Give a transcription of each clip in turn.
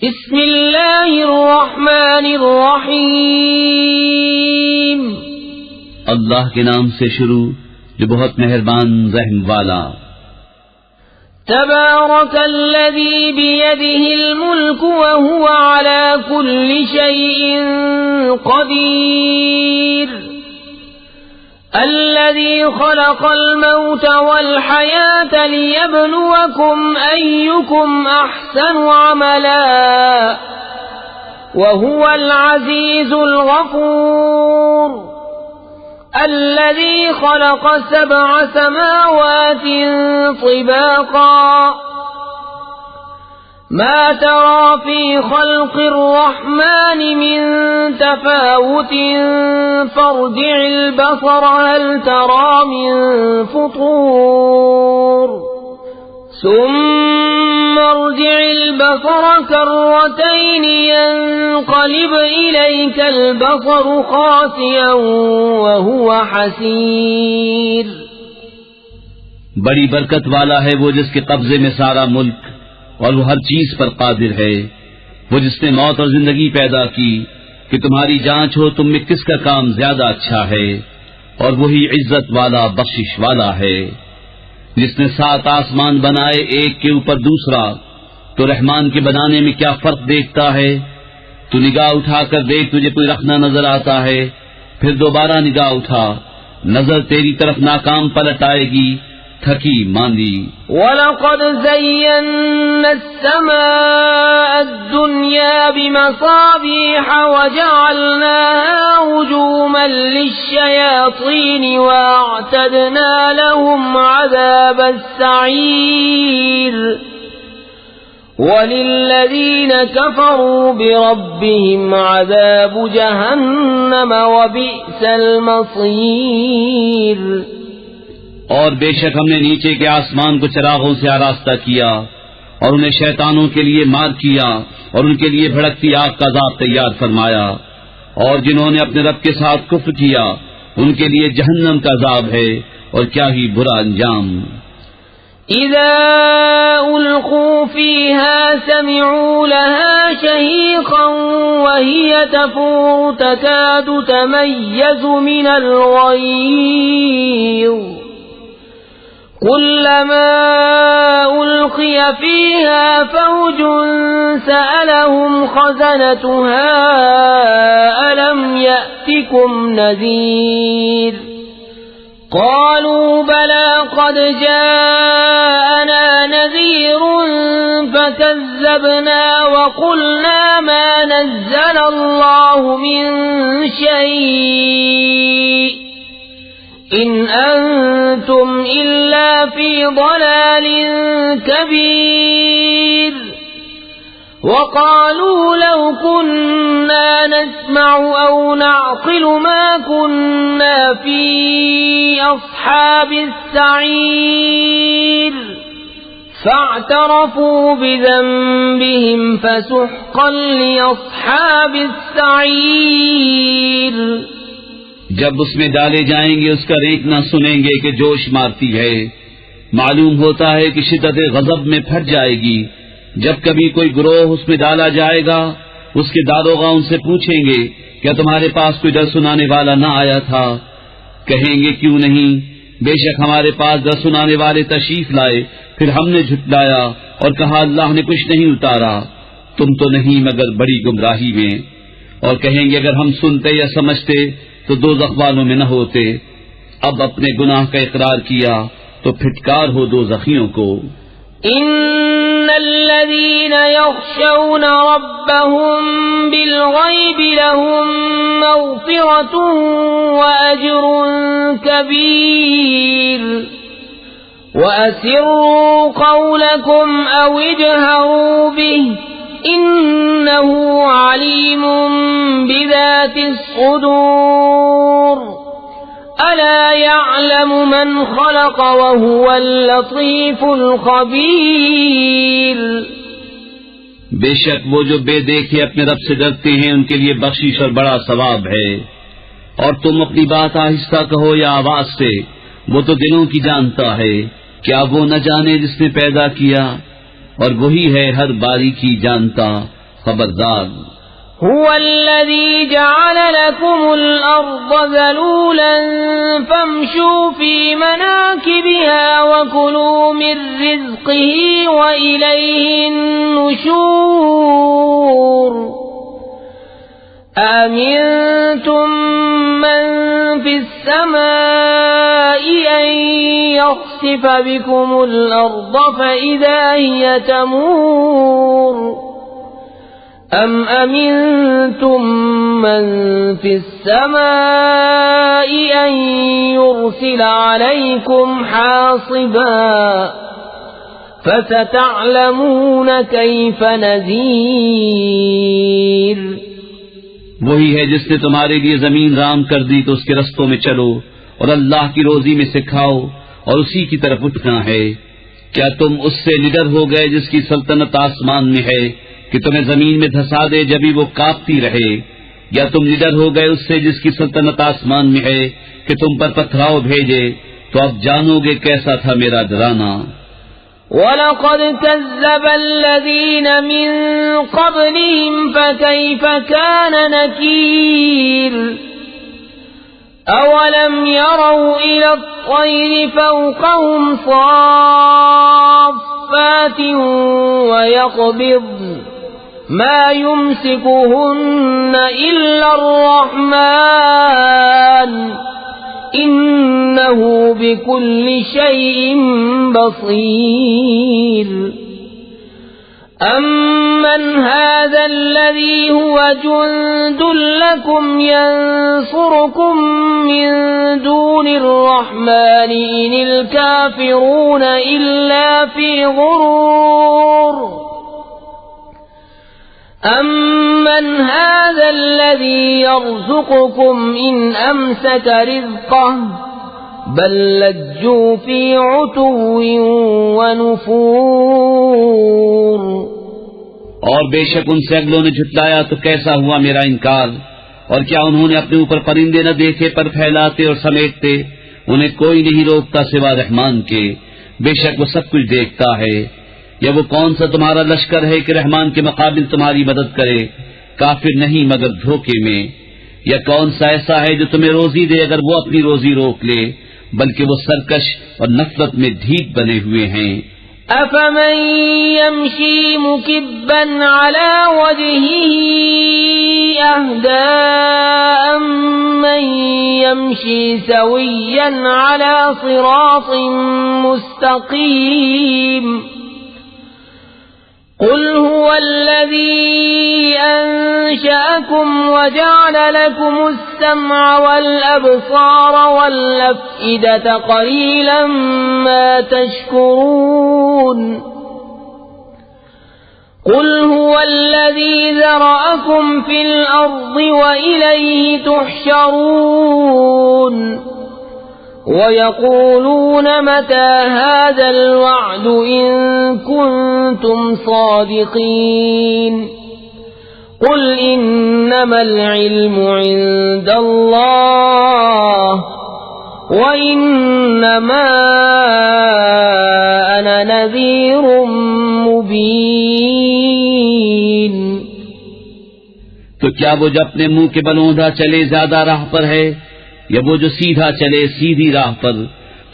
بسم اللہ الرحمن الرحیم، اللہ کے نام سے شروع جو بہت مہربان رحم والا۔ تبارک الذی بیدہ الملک وہو علی کل شیء قدیر، الذي خلق الموت والحياة ليبلوكم أيكم أحسن عملا وهو العزيز الغفور، الذي خلق 7 سماوات طباقا ما ترى في خلق الرحمن من تفاوت فارجع البصر هل ترى من فطور ثم ارجع البصر كرتين ينقلب إليك البصر خاسئا وهو حسير۔ بڑی برکت والا ہے وہ جس کے قبضے میں سارا ملک اور وہ ہر چیز پر قادر ہے، وہ جس نے موت اور زندگی پیدا کی کہ تمہاری جانچ ہو تم میں کس کا کام زیادہ اچھا ہے، اور وہی عزت والا بخشش والا ہے۔ جس نے 7 آسمان بنائے ایک کے اوپر دوسرا، تو رحمان کے بنانے میں کیا فرق دیکھتا ہے؟ تو نگاہ اٹھا کر دیکھ تجھے کوئی رکھنا نظر آتا ہے، پھر دوبارہ نگاہ اٹھا، نظر تیری طرف ناکام پلٹ آئے گی، تھکی ماندی۔ وَلَقَدْ زَيَّنَّا السَّمَاءَ الدُّنْيَا بِمَصَابِيحَ وَجَعَلْنَاهَا رُجُومًا لِلشَّيَاطِينِ وَأَعْتَدْنَا لَهُمْ عَذَابَ السَّعِيرِ، وَلِلَّذِينَ كَفَرُوا بِرَبِّهِمْ عَذَابُ جَهَنَّمَ وَبِئْسَ الْمَصِيرُ۔ اور بے شک ہم نے نیچے کے آسمان کو چراغوں سے آراستہ کیا اور انہیں شیطانوں کے لیے مار کیا اور ان کے لیے بھڑکتی آگ کا عذاب تیار فرمایا، اور جنہوں نے اپنے رب کے ساتھ کفر کیا ان کے لیے جہنم کا عذاب ہے، اور کیا ہی برا انجام۔ اذا القوا فيها سمعوا لها شهيقا وهي تفور تكاد تميز من الغيظ، كلما ألقي فيها فوج سألهم خزنتها ألم يأتكم نذير، قالوا بلى قد جاءنا نذير فكذبنا وقلنا ما نزل الله من شيء إن أنتم إلا في ضلال كبير، وقالوا لو كنا نسمع أو نعقل ما كنا في أصحاب السعير، فاعترفوا بذنبهم فسحقا لأصحاب السعير۔ جب اس میں ڈالے جائیں گے اس کا ریکنا سنیں گے کہ جوش مارتی ہے، معلوم ہوتا ہے کہ شدت غضب میں پھٹ جائے گی۔ جب کبھی کوئی گروہ اس میں ڈالا جائے گا اس کے داروغہ ان سے پوچھیں گے کیا تمہارے پاس کوئی ڈر سنانے والا نہ آیا تھا؟ کہیں گے کیوں نہیں، بے شک ہمارے پاس ڈر سنانے والے تشریف لائے، پھر ہم نے جھٹلایا اور کہا اللہ نے کچھ نہیں اتارا، تم تو نہیں مگر بڑی گمراہی میں۔ اور کہیں گے اگر ہم سنتے یا سمجھتے تو دوزخ والوں میں نہ ہوتے، اب اپنے گناہ کا اقرار کیا تو پھٹکار ہو دوزخیوں کو۔ ان الذين يخشون ربهم بالغيب لهم مغفرة واجر كبير، واسروا قولكم او اجهروا به إنه عليم بذات الصدور، ألا يعلم من خلق وهو اللطيف الخبير۔ بے شک وہ جو بے دیکھے اپنے رب سے ڈرتے ہیں ان کے لیے بخشش اور بڑا ثواب ہے۔ اور تم اپنی بات آہستہ کہو یا آواز سے، وہ تو دلوں کی جانتا ہے، کیا وہ نہ جانے جس نے پیدا کیا؟ اور وہی ہے ہر باریکی جانتا، خبردار هو الذي جعل لكم الأرض ذلولا فامشوا في مناكبها وكلوا من رزقه وإليه النشور أأمنتم من في السماء أن يخسف بكم الأرض فإذا هي تمور أم أمنتم من في السماء أن يرسل عليكم حاصبا فستعلمون كيف نذير وہی ہے جس نے تمہارے لیے زمین رام کر دی تو اس کے رستوں میں چلو اور اللہ کی روزی میں سے کھاؤ اور اسی کی طرف اٹھنا ہے. کیا تم اس سے نڈر ہو گئے جس کی سلطنت آسمان میں ہے کہ تمہیں زمین میں دھسا دے جبھی وہ کاپتی رہے؟ یا تم نڈر ہو گئے اس سے جس کی سلطنت آسمان میں ہے کہ تم پر پتھراؤ بھیجے؟ تو اب جانو گے کیسا تھا میرا ڈرانا. وَلَقَدْ كَذَّبَ الَّذِينَ مِن قَبْلِهِمْ فَكَيْفَ كَانَ نَكِيرِ أَوَلَمْ يَرَوْا إِلَى الطَّيْرِ فَوْقَهُمْ صَافَّاتٍ وَيَقْبِضْنَ مَا يُمْسِكُهُنَّ إِلَّا الرَّحْمَنُ إِنَّهُ بِكُلِّ شَيْءٍ بَصِيرٌ أَمَّنْ هَذَا الَّذِي هُوَ جُندٌ لَكُمْ يَنصُرُكُم مِّن دُونِ الرَّحْمَنِ إِنِ الْكَافِرُونَ إِلَّا فِي غُرُورٍ أَمَّنْ هَذَا الَّذِي يَرْزُقُكُمْ إِنْ أَمْسَكَ رِزْقَهُ بَل لَّجُّوا فِي عُتُوٍّ وَنُفُورٍ. اور بے شک ان سے اگلوں نے جھٹلایا تو کیسا ہوا میرا انکار. اور کیا انہوں نے اپنے اوپر پرندے نہ دیکھے پر پھیلاتے اور سمیٹتے؟ انہیں کوئی نہیں روکتا سوا رحمان کے. بے شک وہ سب کچھ دیکھتا ہے. یا وہ کون سا تمہارا لشکر ہے کہ رحمان کے مقابل تمہاری مدد کرے؟ کافر نہیں مگر دھوکے میں. یا کون سا ایسا ہے جو تمہیں روزی دے اگر وہ اپنی روزی روک لے؟ بلکہ وہ سرکش اور نفرت میں ڈھیٹ بنے ہوئے ہیں. أَفَمَن يَمْشِي مُكِبًّا عَلَى وَجْهِهِ أَهْدَىٰ أَمَّن يَمْشِي سَوِيًّا عَلَى صِرَاطٍ مُّسْتَقِيمٍ قُلْ هُوَ الَّذِي أَنشَأَكُمْ وَجَعَلَ لَكُمُ السَّمْعَ وَالْأَبْصَارَ وَالْأَفْئِدَةَ قَلِيلًا مَا تَشْكُرُونَ قُلْ هُوَ الَّذِي ذَرَأَكُمْ فِي الْأَرْضِ وَإِلَيْهِ تُحْشَرُونَ وَيَقُولُونَ مَتَى هَذَا الْوَعْدُ إِن كُنتُمْ صَادِقِينَ قُلْ إِنَّمَا الْعِلْمُ عِندَ اللَّهِ وَإِنَّمَا أَنَا نَذِيرٌ مُبِينٌ. تو کیا وہ جو اپنے منہ کے بل اوندھا چلے زیادہ راہ پر ہے یا وہ جو سیدھا چلے سیدھی راہ پر؟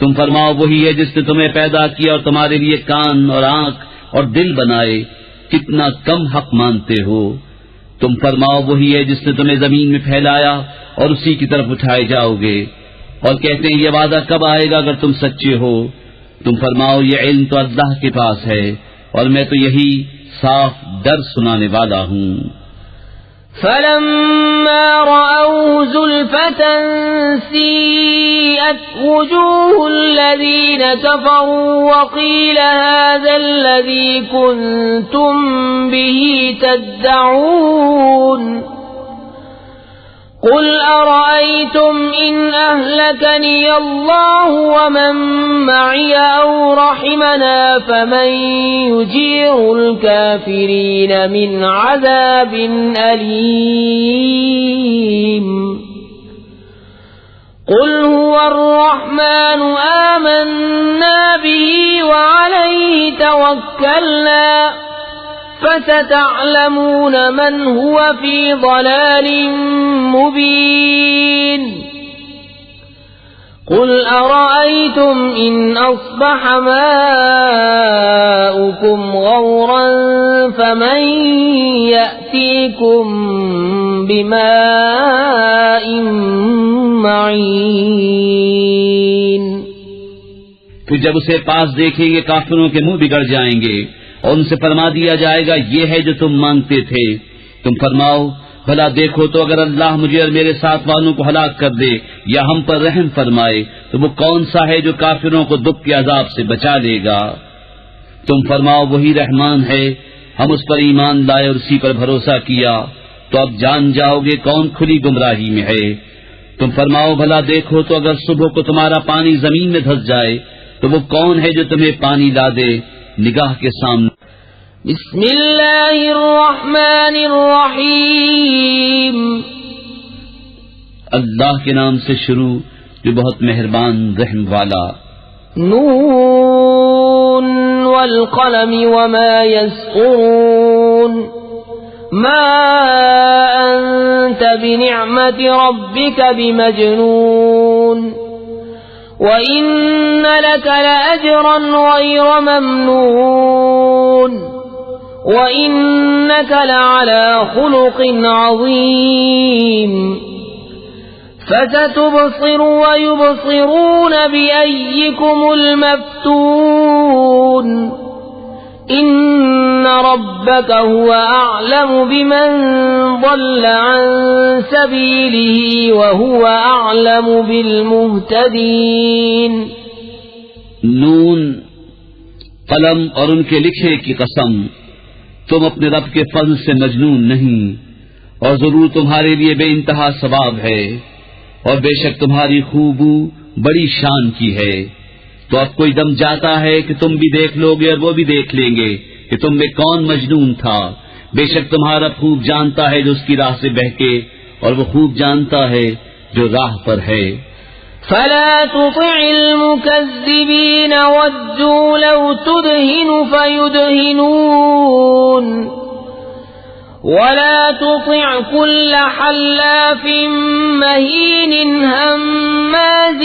تم فرماؤ وہی ہے جس نے تمہیں پیدا کیا اور تمہارے لیے کان اور آنکھ اور دل بنائے. کتنا کم حق مانتے ہو. تم فرماؤ وہی ہے جس نے تمہیں زمین میں پھیلایا اور اسی کی طرف اٹھائے جاؤ گے. اور کہتے ہیں یہ وعدہ کب آئے گا اگر تم سچے ہو؟ تم فرماؤ یہ علم تو اللہ کے پاس ہے اور میں تو یہی صاف ڈر سنانے والا ہوں. فَلَمَّا رَأَوْهُ زُلْفَةً سِيئَتْ وُجُوهُ الَّذِينَ كَفَرُوا وَقِيلَ هَذَا الَّذِي كُنتُم بِهِ تَدَّعُونَ قُلْ أَرَأَيْتُمْ إِنْ أَهْلَكَنِيَ اللَّهُ وَمَن مَّعِيَ أَوْ رَحِمَنَا فَمَن يُجِيرُ الْكَافِرِينَ مِنْ عَذَابٍ أَلِيمٍ. قُلْ هُوَ الرَّحْمَنُ آمَنَّا بِهِ وَعَلَيْهِ تَوَكَّلْنَا فستعلمون من هو في ضلال مبين قل أرأيتم إن أصبح ماؤكم غورا فمن يأتيكم بماء معين پھر جب اسے پاس دیکھیں گے کافروں کے منہ بگڑ جائیں گے اور ان سے فرما دیا جائے گا یہ ہے جو تم مانگتے تھے. تم فرماؤ بھلا دیکھو تو اگر اللہ مجھے اور میرے ساتھ والوں کو ہلاک کر دے یا ہم پر رحم فرمائے تو وہ کون سا ہے جو کافروں کو دکھ کے عذاب سے بچا لے گا. تم فرماؤ وہی رحمان ہے, ہم اس پر ایمان لائے اور اسی پر بھروسہ کیا تو اب جان جاؤ گے کون کھلی گمراہی میں ہے. تم فرماؤ بھلا دیکھو تو اگر صبح کو تمہارا پانی زمین میں دھس جائے تو وہ کون ہے جو تمہیں پانی لا دے نگاہ کے سامنے. بسم اللہ الرحمن الرحیم اللہ کے نام سے شروع جو بہت مہربان رحم والا. نون والقلم وما يسطرون ما أنت بنعمة ربك بمجنون وإن لك لأجرا غير ممنون وإنك لعلى خلق عظيم فستبصر ويبصرون بأيكم المفتون إن ربك هو أعلم بمن ضل عن سبيله وهو أعلم بالمهتدين. نون قلم اور ان کے لکھے کی قسم, تم اپنے رب کے فضل سے مجنون نہیں اور ضرور تمہارے لیے بے انتہا ثواب ہے اور بے شک تمہاری خوبو بڑی شان کی ہے. تو اب کوئی دم جاتا ہے کہ تم بھی دیکھ لو گے اور وہ بھی دیکھ لیں گے کہ تم میں کون مجنون تھا. بے شک تمہارا خوب جانتا ہے جو اس کی راہ سے بہکے اور وہ خوب جانتا ہے جو راہ پر ہے. فلا تطع المكذبين ودوا لو تدهن فيدهنون ولا تطع كل حلاف مهين هماز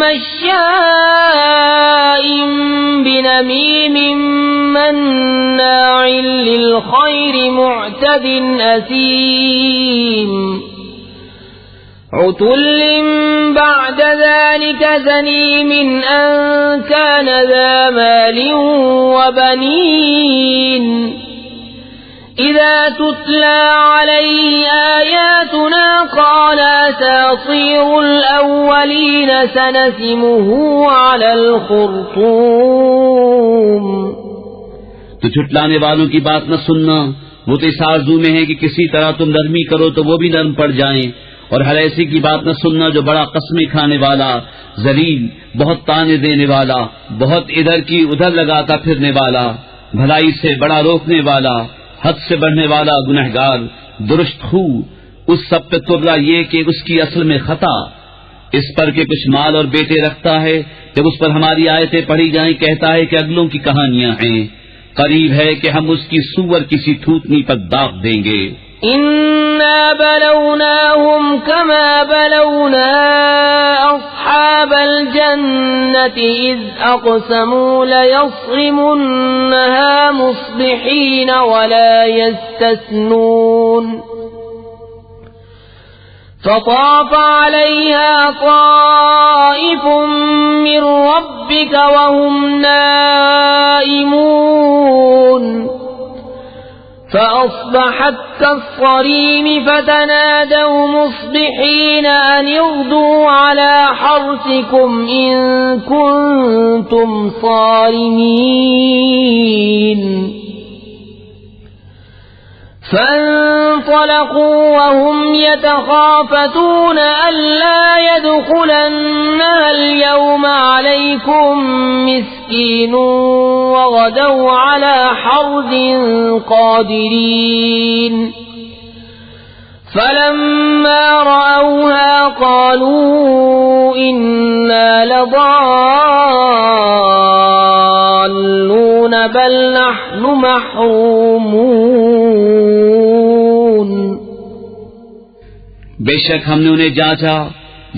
مشاء بنميم مناع للخير معتد أثيم عتل بعد ذلك زنيم أن كان ذا مال وبنين إذا تتلى عليه آياتنا قال أساطير الأولين سنسمه على الخرطوم. تو جھٹلانے والوں کی بات نہ سننا, وہ تو اس آرزو میں ہے کہ کسی طرح تم نرمی کرو تو وہ بھی نرم پڑ جائیں, اور ہر ایسی کی بات نہ سننا جو بڑا قسمیں کھانے والا, ذلیل, بہت تانے دینے والا, بہت ادھر کی ادھر لگاتا پھرنے والا, بھلائی سے بڑا روکنے والا, حد سے بڑھنے والا, گنہگار, درست خو, اس سب پہ ترلا یہ کہ اس کی اصل میں خطا اس پر کہ کچھ مال اور بیٹے رکھتا ہے. جب اس پر ہماری آیتیں پڑھی جائیں کہتا ہے کہ اگلوں کی کہانیاں ہیں, قریب ہے کہ ہم اس کی سور کسی تھوتنی پر داغ دیں گے. إنا بلوناهم كما بلونا أصحاب الجنة إذ أقسموا ليصرمنها مصبحين ولا يستثنون فطاف عليها طائف من ربك وهم نائمون فأصبحت كالصريم فتنادوا مصبحين أن اغدوا على حرثكم إن كنتم صارمين فانطلقوا وهم يتخافتون ألا يدخلنها اليوم عليكم مسكين وغدوا على حرد قادرين فلما رأوها قالوا إنا لضالون بل نحن محرومون. بے شک ہم نے انہیں جانچا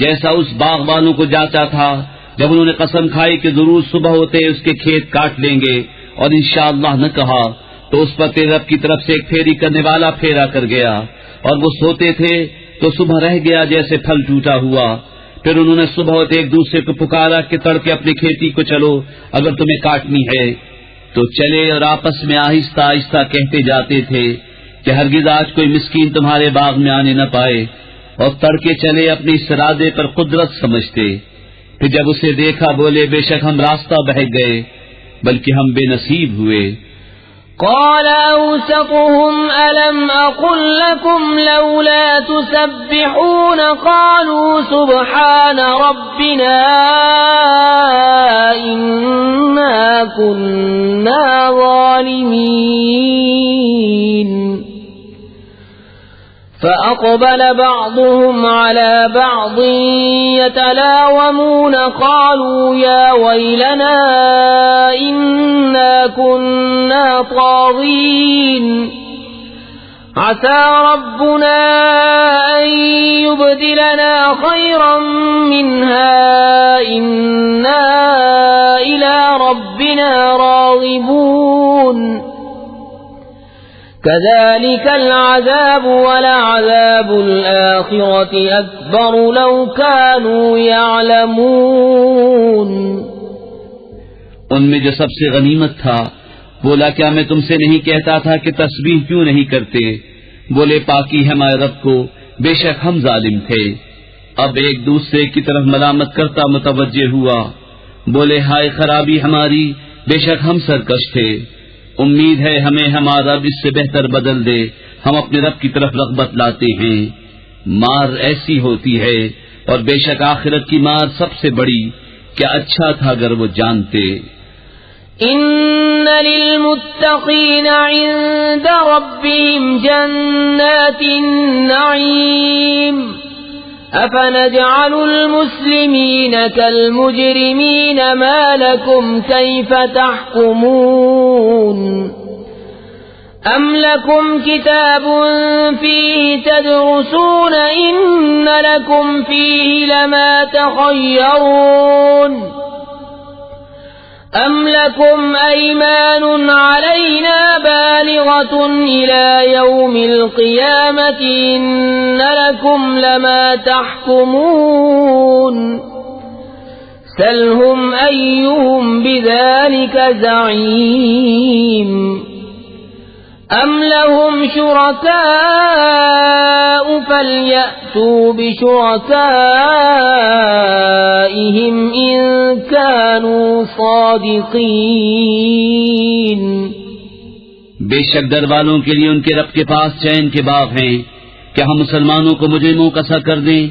جیسا اس باغ والوں کو جانچا تھا جب انہوں نے قسم کھائی کہ ضرور صبح ہوتے اس کے کھیت کاٹ لیں گے اور انشاءاللہ نہ کہا تو اس پر تیرے رب کی طرف سے ایک پھیری کرنے والا پھیرا کر گیا اور وہ سوتے تھے تو صبح رہ گیا جیسے پھل ٹوٹا ہوا. پھر انہوں نے صبح ہوتے ایک دوسرے کو پکارا کہ تڑکے اپنی کھیتی کو چلو اگر تمہیں کاٹنی ہے. تو چلے اور آپس میں آہستہ آہستہ کہتے جاتے تھے کہ ہرگز آج کوئی مسکین تمہارے باغ میں آنے نہ پائے. اور تڑکے چلے اپنے اس ارادے پر قدرت سمجھتے. پھر جب اسے دیکھا بولے بے شک ہم راستہ بہک گئے بلکہ ہم بے نصیب ہوئے. قال أوسطهم ألم أقل لكم لولا تسبحون قالوا سبحان ربنا إنا كنا ظالمين. فأقبل بعضهم على بعض يتلاومون قالوا يا ويلنا إنا كنا طاغين عسى ربنا أن يبدلنا خيرا منها إنا إلى ربنا راغبون. كذلك العذاب ولعذاب الآخرة أكبر لو كانوا يعلمون. ان میں جو سب سے غنیمت تھا بولا کیا میں تم سے نہیں کہتا تھا کہ تسبیح کیوں نہیں کرتے؟ بولے پاکی ہے ہمارے رب کو بے شک ہم ظالم تھے. اب ایک دوسرے کی طرف ملامت کرتا متوجہ ہوا. بولے ہائے خرابی ہماری بے شک ہم سرکش تھے. امید ہے ہمیں ہمارا رب اس سے بہتر بدل دے. ہم اپنے رب کی طرف رغبت لاتے ہیں. مار ایسی ہوتی ہے اور بے شک آخرت کی مار سب سے بڑی. کیا اچھا تھا اگر وہ جانتے. ان للمتقین عند ربهم جنات النعیم افنجعل المسلمین كالمجرمین ما لكم كيف تحكمون ام لكم كتاب فيه تدرسون ان لكم فيه لما تخيرون ام لكم ايمان علينا بالغة الى يوم القيامة ان لكم لما تحكمون سلهم ايهم بذلك زعيم ام لهم شركاء فليأتوا بشركائهم ان كانوا صادقين. بے شک در والوں کے لیے ان کے رب کے پاس چین کے باغ ہیں. کیا ہم مسلمانوں کو مجرموں کا سا کر دیں؟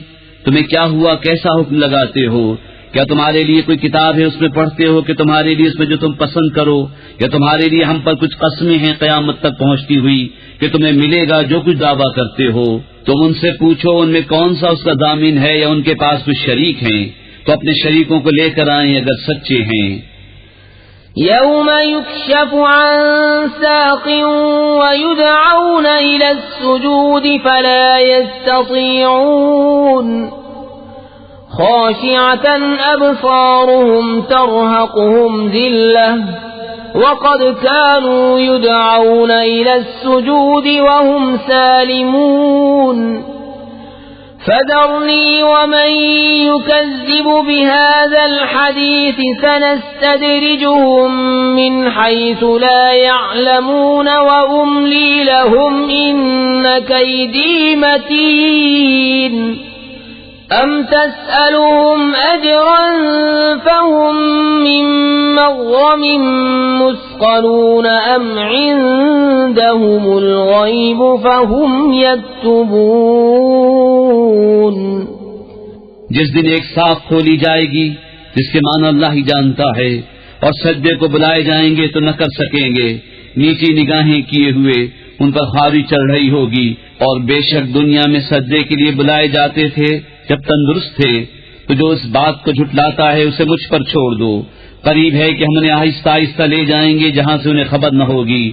تمہیں کیا ہوا کیسا حکم لگاتے ہو؟ کیا تمہارے لیے کوئی کتاب ہے اس میں پڑھتے ہو کہ تمہارے لیے اس میں جو تم پسند کرو؟ یا تمہارے لیے ہم پر کچھ قسمیں ہیں قیامت تک پہنچتی ہوئی کہ تمہیں ملے گا جو کچھ دعویٰ کرتے ہو؟ تم ان سے پوچھو ان میں کون سا اس کا ضامن ہے یا ان کے پاس کچھ شریک ہیں تو اپنے شریکوں کو لے کر آئیں اگر سچے ہیں. يوم يكشف عن ساق ويدعون إلى السجود فلا يستطيعون خاشعة أبصارهم ترهقهم ذلة وقد كانوا يدعون إلى السجود وهم سالمون فذرني ومن يكذب بهذا الحديث سنستدرجهم من حيث لا يعلمون وأملي لهم إن كيدي متين أم تسألهم أجرا فهم من مغرم مثقلون أم عندهم الغيب فهم يكتبون. جس دن ایک ساق کھولی جائے گی جس کے معنی اللہ ہی جانتا ہے اور سجدے کو بلائے جائیں گے تو نہ کر سکیں گے. نیچی نگاہیں کیے ہوئے ان پر خاری چڑھ رہی ہوگی اور بے شک دنیا میں سجدے کے لیے بلائے جاتے تھے جب تندرست تھے، تو جو اس بات کو جھٹلاتا ہے اسے مجھ پر چھوڑ دو۔ قریب ہے کہ ہم انہیں آہستہ آہستہ لے جائیں گے جہاں سے انہیں خبر نہ ہوگی،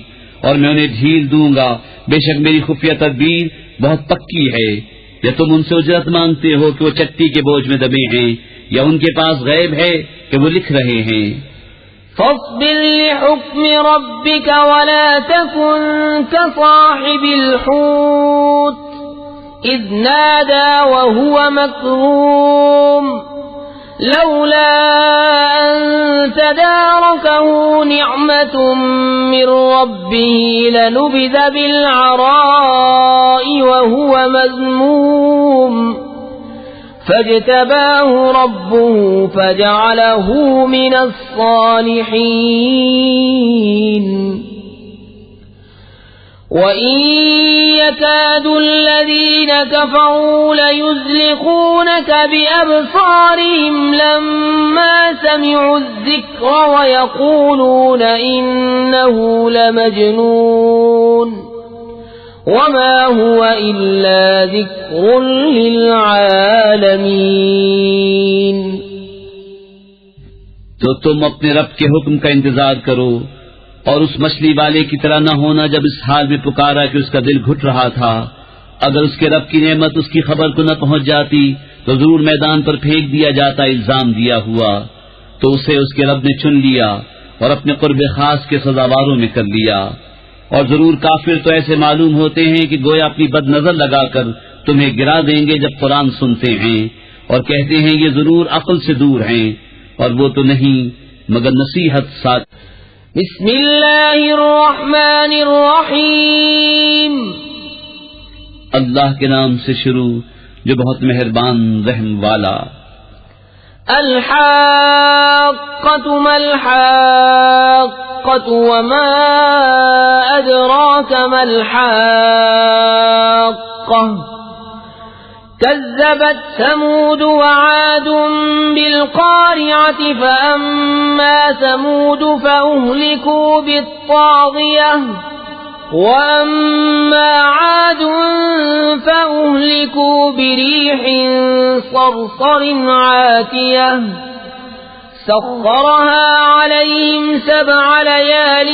اور میں انہیں ڈھیل دوں گا۔ بے شک میری خفیہ تدبیر بہت پکی ہے۔ یا تم ان سے اجرت مانگتے ہو کہ وہ چٹی کے بوجھ میں دبے ہیں، یا ان کے پاس غیب ہے کہ وہ لکھ رہے ہیں؟ فاصبر لحكم ربك ولا تكن كصاحب الحوت إذ نادى وهو مكظوم لولا أن تداركه نعمة من ربه لنبذ بالعراء وهو مذموم فاجتباه ربه فجعله من الصالحين وَإِن يَكَادُ الَّذِينَ كَفَرُوا لَيُزْلِقُونَكَ بِأَبْصَارِهِمْ لَمَّا سَمِعُوا الذِّكْرَ وَيَقُولُونَ إِنَّهُ لَمَجْنُونٌ وَمَا هُوَ إِلَّا ذِكْرٌ لِلْعَالَمِينَ۔ تو تم اپنے رب کے حکم کا انتظار کرو، اور اس مچھلی والے کی طرح نہ ہونا جب اس حال میں پکارا کہ اس کا دل گھٹ رہا تھا۔ اگر اس کے رب کی نعمت اس کی خبر کو نہ پہنچ جاتی تو ضرور میدان پر پھینک دیا جاتا الزام دیا ہوا، تو اسے اس کے رب نے چن لیا اور اپنے قرب خاص کے سزاواروں میں کر لیا۔ اور ضرور کافر تو ایسے معلوم ہوتے ہیں کہ گویا اپنی بد نظر لگا کر تمہیں گرا دیں گے جب قرآن سنتے ہیں، اور کہتے ہیں یہ ضرور عقل سے دور ہیں، اور وہ تو نہیں مگر نصیحت ساتھ۔ بسم اللہ الرحمن الرحیم، اللہ کے نام سے شروع جو بہت مہربان رحم والا۔ الحاقۃ ما الحاقۃ وما ادراک ما الحاقۃ كذبت ثمود وعاد بالقارعة فأما ثمود فأهلكوا بالطاغية وأما عاد فأهلكوا بريح صرصر عاتية سخرها عليهم 7 ليال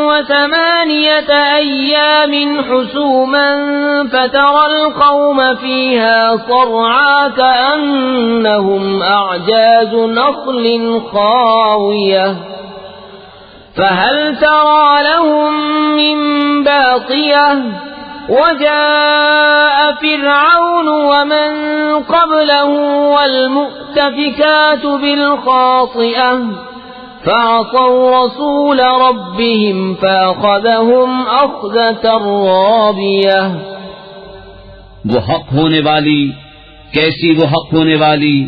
و8 أيام حسوما فترى القوم فيها صرعا كأنهم أعجاز نخل خاوية فهل ترى لهم من باقية وجاء فرعون ومن قبله والمؤتفكات بالخاطئة فعصوا رسول ربهم فأخذهم أخذة رابية۔ وہ حق ہونے والی، کیسی وہ حق ہونے والی،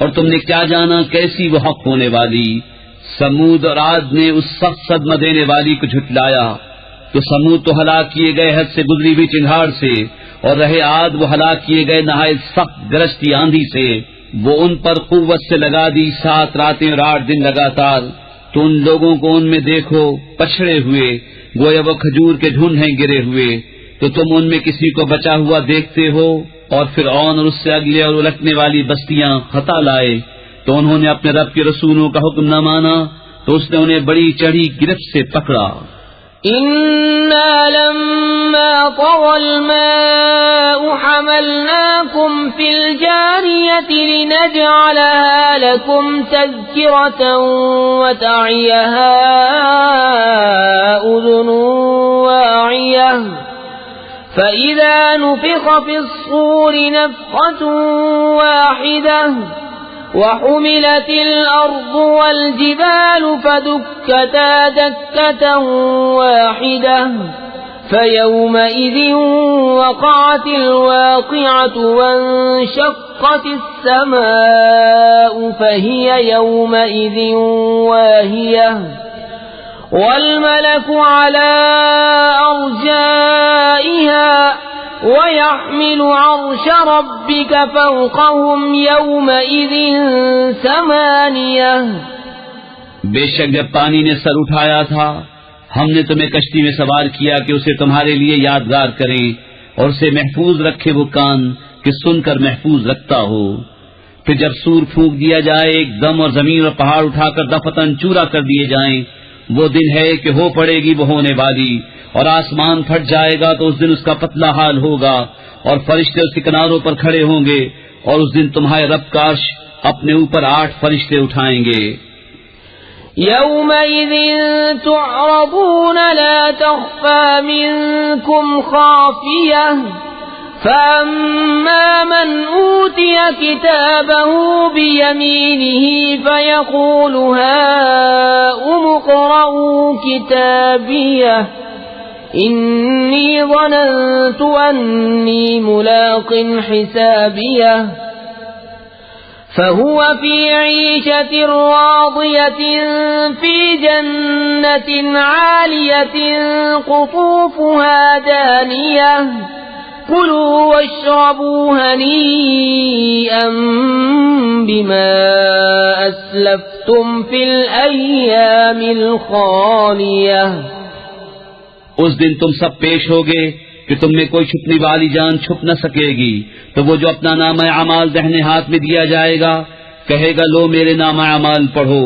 اور تم نے کیا جانا کیسی وہ حق ہونے والی۔ سمود اور عاد نے اس سخت صدمہ دینے والی کو جھٹلایا، تو سمود تو ہلاک کیے گئے حد سے گزری ہوئی چنگھاڑ سے، اور رہے عاد وہ ہلاک کیے گئے نہایت سخت گرجتی آندھی سے۔ وہ ان پر قوت سے لگا دی 7 راتیں اور 8 دن لگاتار، تو ان لوگوں کو ان میں دیکھو پچھڑے ہوئے، گویا وہ کھجور کے ڈھونڈ ہیں گرے ہوئے۔ تو تم ان میں کسی کو بچا ہوا دیکھتے ہو؟ اور فرعون اور اس سے اگلے اور الٹنے والی بستیاں خطا لائے، تو انہوں نے اپنے رب کے رسولوں کا حکم نہ مانا، تو اس نے انہیں بڑی چڑھی گرفت سے پکڑا۔ إِنَّا لَمَّا طَغَى الْمَاءُ حَمَلْنَاكُمْ فِي الْجَارِيَةِ لِنَجْعَلَهَا لَكُمْ تَذْكِرَةً وَتَعِيَهَا أُذُنٌ وَاعِيَةٌ فَإِذَا نُفِخَ فِي الصُّورِ نَفْخَةٌ وَاحِدَةٌ وحملت الأرض والجبال فدكتا دكة واحدة فيومئذ وقعت الواقعة وانشقت السماء فهي يومئذ واهية والملك على أرجائها وَيَحْمِلُ عَرْشَ رَبِّكَ فَوْقَهُمْ يَوْمَئِذٍ 8۔ بے شک جب پانی نے سر اٹھایا تھا، ہم نے تمہیں کشتی میں سوار کیا کہ اسے تمہارے لیے یادگار کریں، اور اسے محفوظ رکھے وہ کان کہ سن کر محفوظ رکھتا ہو. پھر جب سور پھونک دیا جائے ایک دم اور زمین اور پہاڑ اٹھا کر دفتن چورا کر دیے جائیں، وہ دن ہے کہ ہو پڑے گی وہ ہونے والی، اور آسمان پھٹ جائے گا تو اس دن اس کا پتلا حال ہوگا، اور فرشتے اس کے کناروں پر کھڑے ہوں گے، اور اس دن تمہارے رب کا عرش اپنے اوپر 8 فرشتے اٹھائیں گے. يومئذ تعرضون لا تخفى منكم خافية فأما من أوتي كتابه بيمينه فيقول هاؤم اقرءوا كتابيه إني ظننت أني ملاق حسابيه فهو في عيشة راضية في جنة عالية قطوفها دانية كلوا واشربوا هنيئا بما أسلفتم في الأيام الخالية. اس دن تم سب پیش ہوگے کہ تم میں کوئی چھپنے والی جان چھپ نہ سکے گی، تو وہ جو اپنا نامہ اعمال دہنے ہاتھ میں دیا جائے گا کہے گا لو میرے نامہ اعمال پڑھو،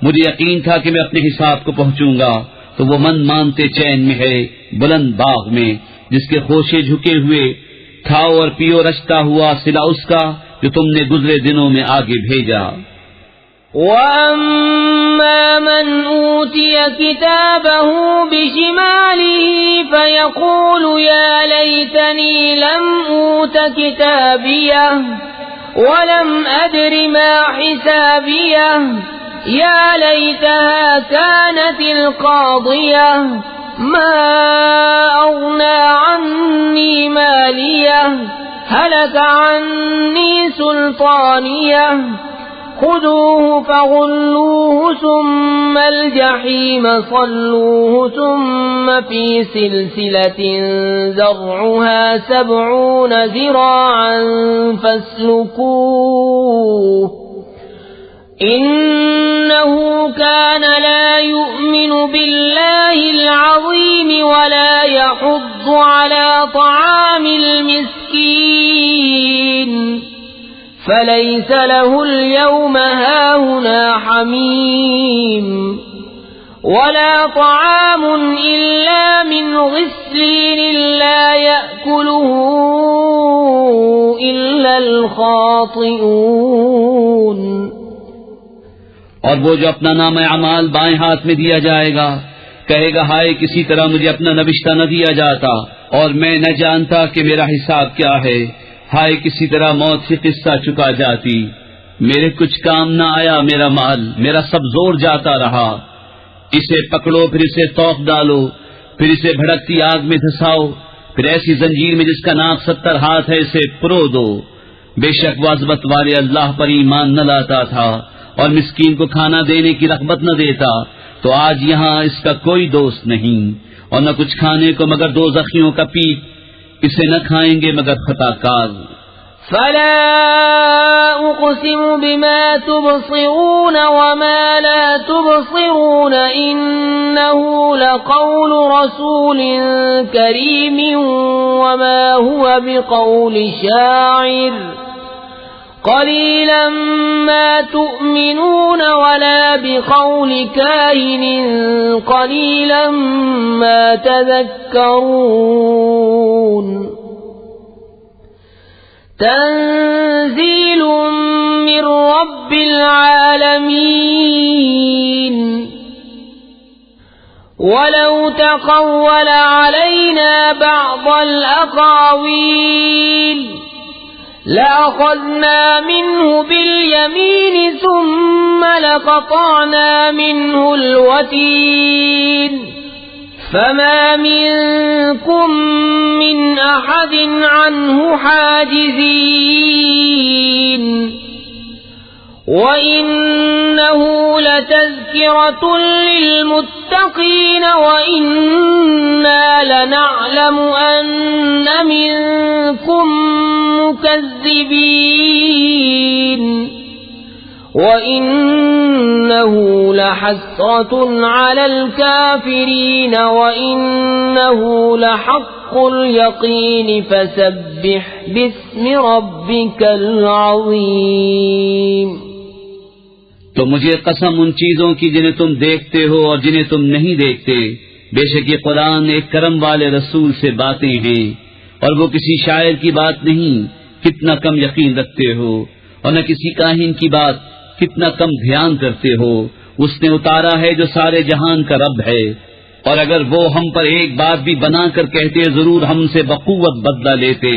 مجھے یقین تھا کہ میں اپنے حساب کو پہنچوں گا. تو وہ من مانتے چین میں ہے بلند باغ میں، جس کے خوشے جھکے ہوئے، کھاؤ اور پیو رچتا ہوا صلہ اس کا جو تم نے گزرے دنوں میں آگے بھیجا. وَأَمَّا مَنْ أُوتِيَ كِتَابَهُ بِشِمَالِهِ فَيَقُولُ يَا لَيْتَنِي لَمْ أُوتَ كِتَابِيَهْ وَلَمْ أَدْرِ مَا حِسَابِيَهْ يَا لَيْتَهَا كَانَتِ الْقَاضِيَةَ مَا أَغْنَى عَنِّي مَالِيَهْ هَلَكَ عَنِّي سُلْطَانِيَهْ خذوه فغلوه ثم الجحيم صلوه ثم في سلسلة ذرعها 70 ذراعا فاسلكوه إنه كان لا يؤمن بالله العظيم ولا يحض على طعام المسكين فليس له اليوم هاهنا حميم ولا طعام إلا من غسلين لا يأكله إلا الخاطئون. اور وہ جو اپنا نام اعمال بائیں ہاتھ میں دیا جائے گا کہے گا ہائے کسی طرح مجھے اپنا نوشتہ نہ دیا جاتا اور میں نہ جانتا کہ میرا حساب کیا ہے. ہائے کسی طرح موت سے قصہ چکا جاتی، میرے کچھ کام نہ آیا میرا مال، میرا سب زور جاتا رہا. اسے پکڑو پھر اسے توق ڈالو، پھر اسے بھڑکتی آگ میں دھساؤ، پھر ایسی زنجیر میں جس کا ناک 70 ہاتھ ہے اسے پرو دو. بے شک وہ عظمت والے اللہ پر ایمان نہ لاتا تھا اور مسکین کو کھانا دینے کی رغبت نہ دیتا، تو آج یہاں اس کا کوئی دوست نہیں اور نہ کچھ کھانے کو مگر دوزخیوں کا پیپ، اسے نہ کھائیں گے مگر خطا کار. فلا اقسم بما تبصرون وما لا تبصرون انه لقول رسول كريم وما هو بقول شاعر قليلا ما تؤمنون ولا بقول كاهن قليلا ما تذكرون. تنزيل من رب العالمين ولو تقول علينا بعض الأقاويل لأخذنا منه باليمين ثم لقطعنا منه الوتين فما منكم من أحد عنه حاجزين وإنه لتذكرة للمتقين وإنا لنعلم أن منكم مكذبين وَإِنَّهُ لَحَسْرَةٌ عَلَى الْكَافِرِينَ وَإِنَّهُ لَحَقُّ حق اليقين فسبح باسم ربك العظيم. تو مجھے قسم ان چیزوں کی جنہیں تم دیکھتے ہو اور جنہیں تم نہیں دیکھتے، بے شک یہ قرآن ایک کرم والے رسول سے باتیں ہیں اور وہ کسی شاعر کی بات نہیں، کتنا کم یقین رکھتے ہو، اور نہ کسی کاہن کی بات، کتنا کم دھیان کرتے ہو. اس نے اتارا ہے جو سارے جہان کا رب ہے، اور اگر وہ ہم پر ایک بات بھی بنا کر کہتے ضرور ہم سے بقوت بدلہ لیتے،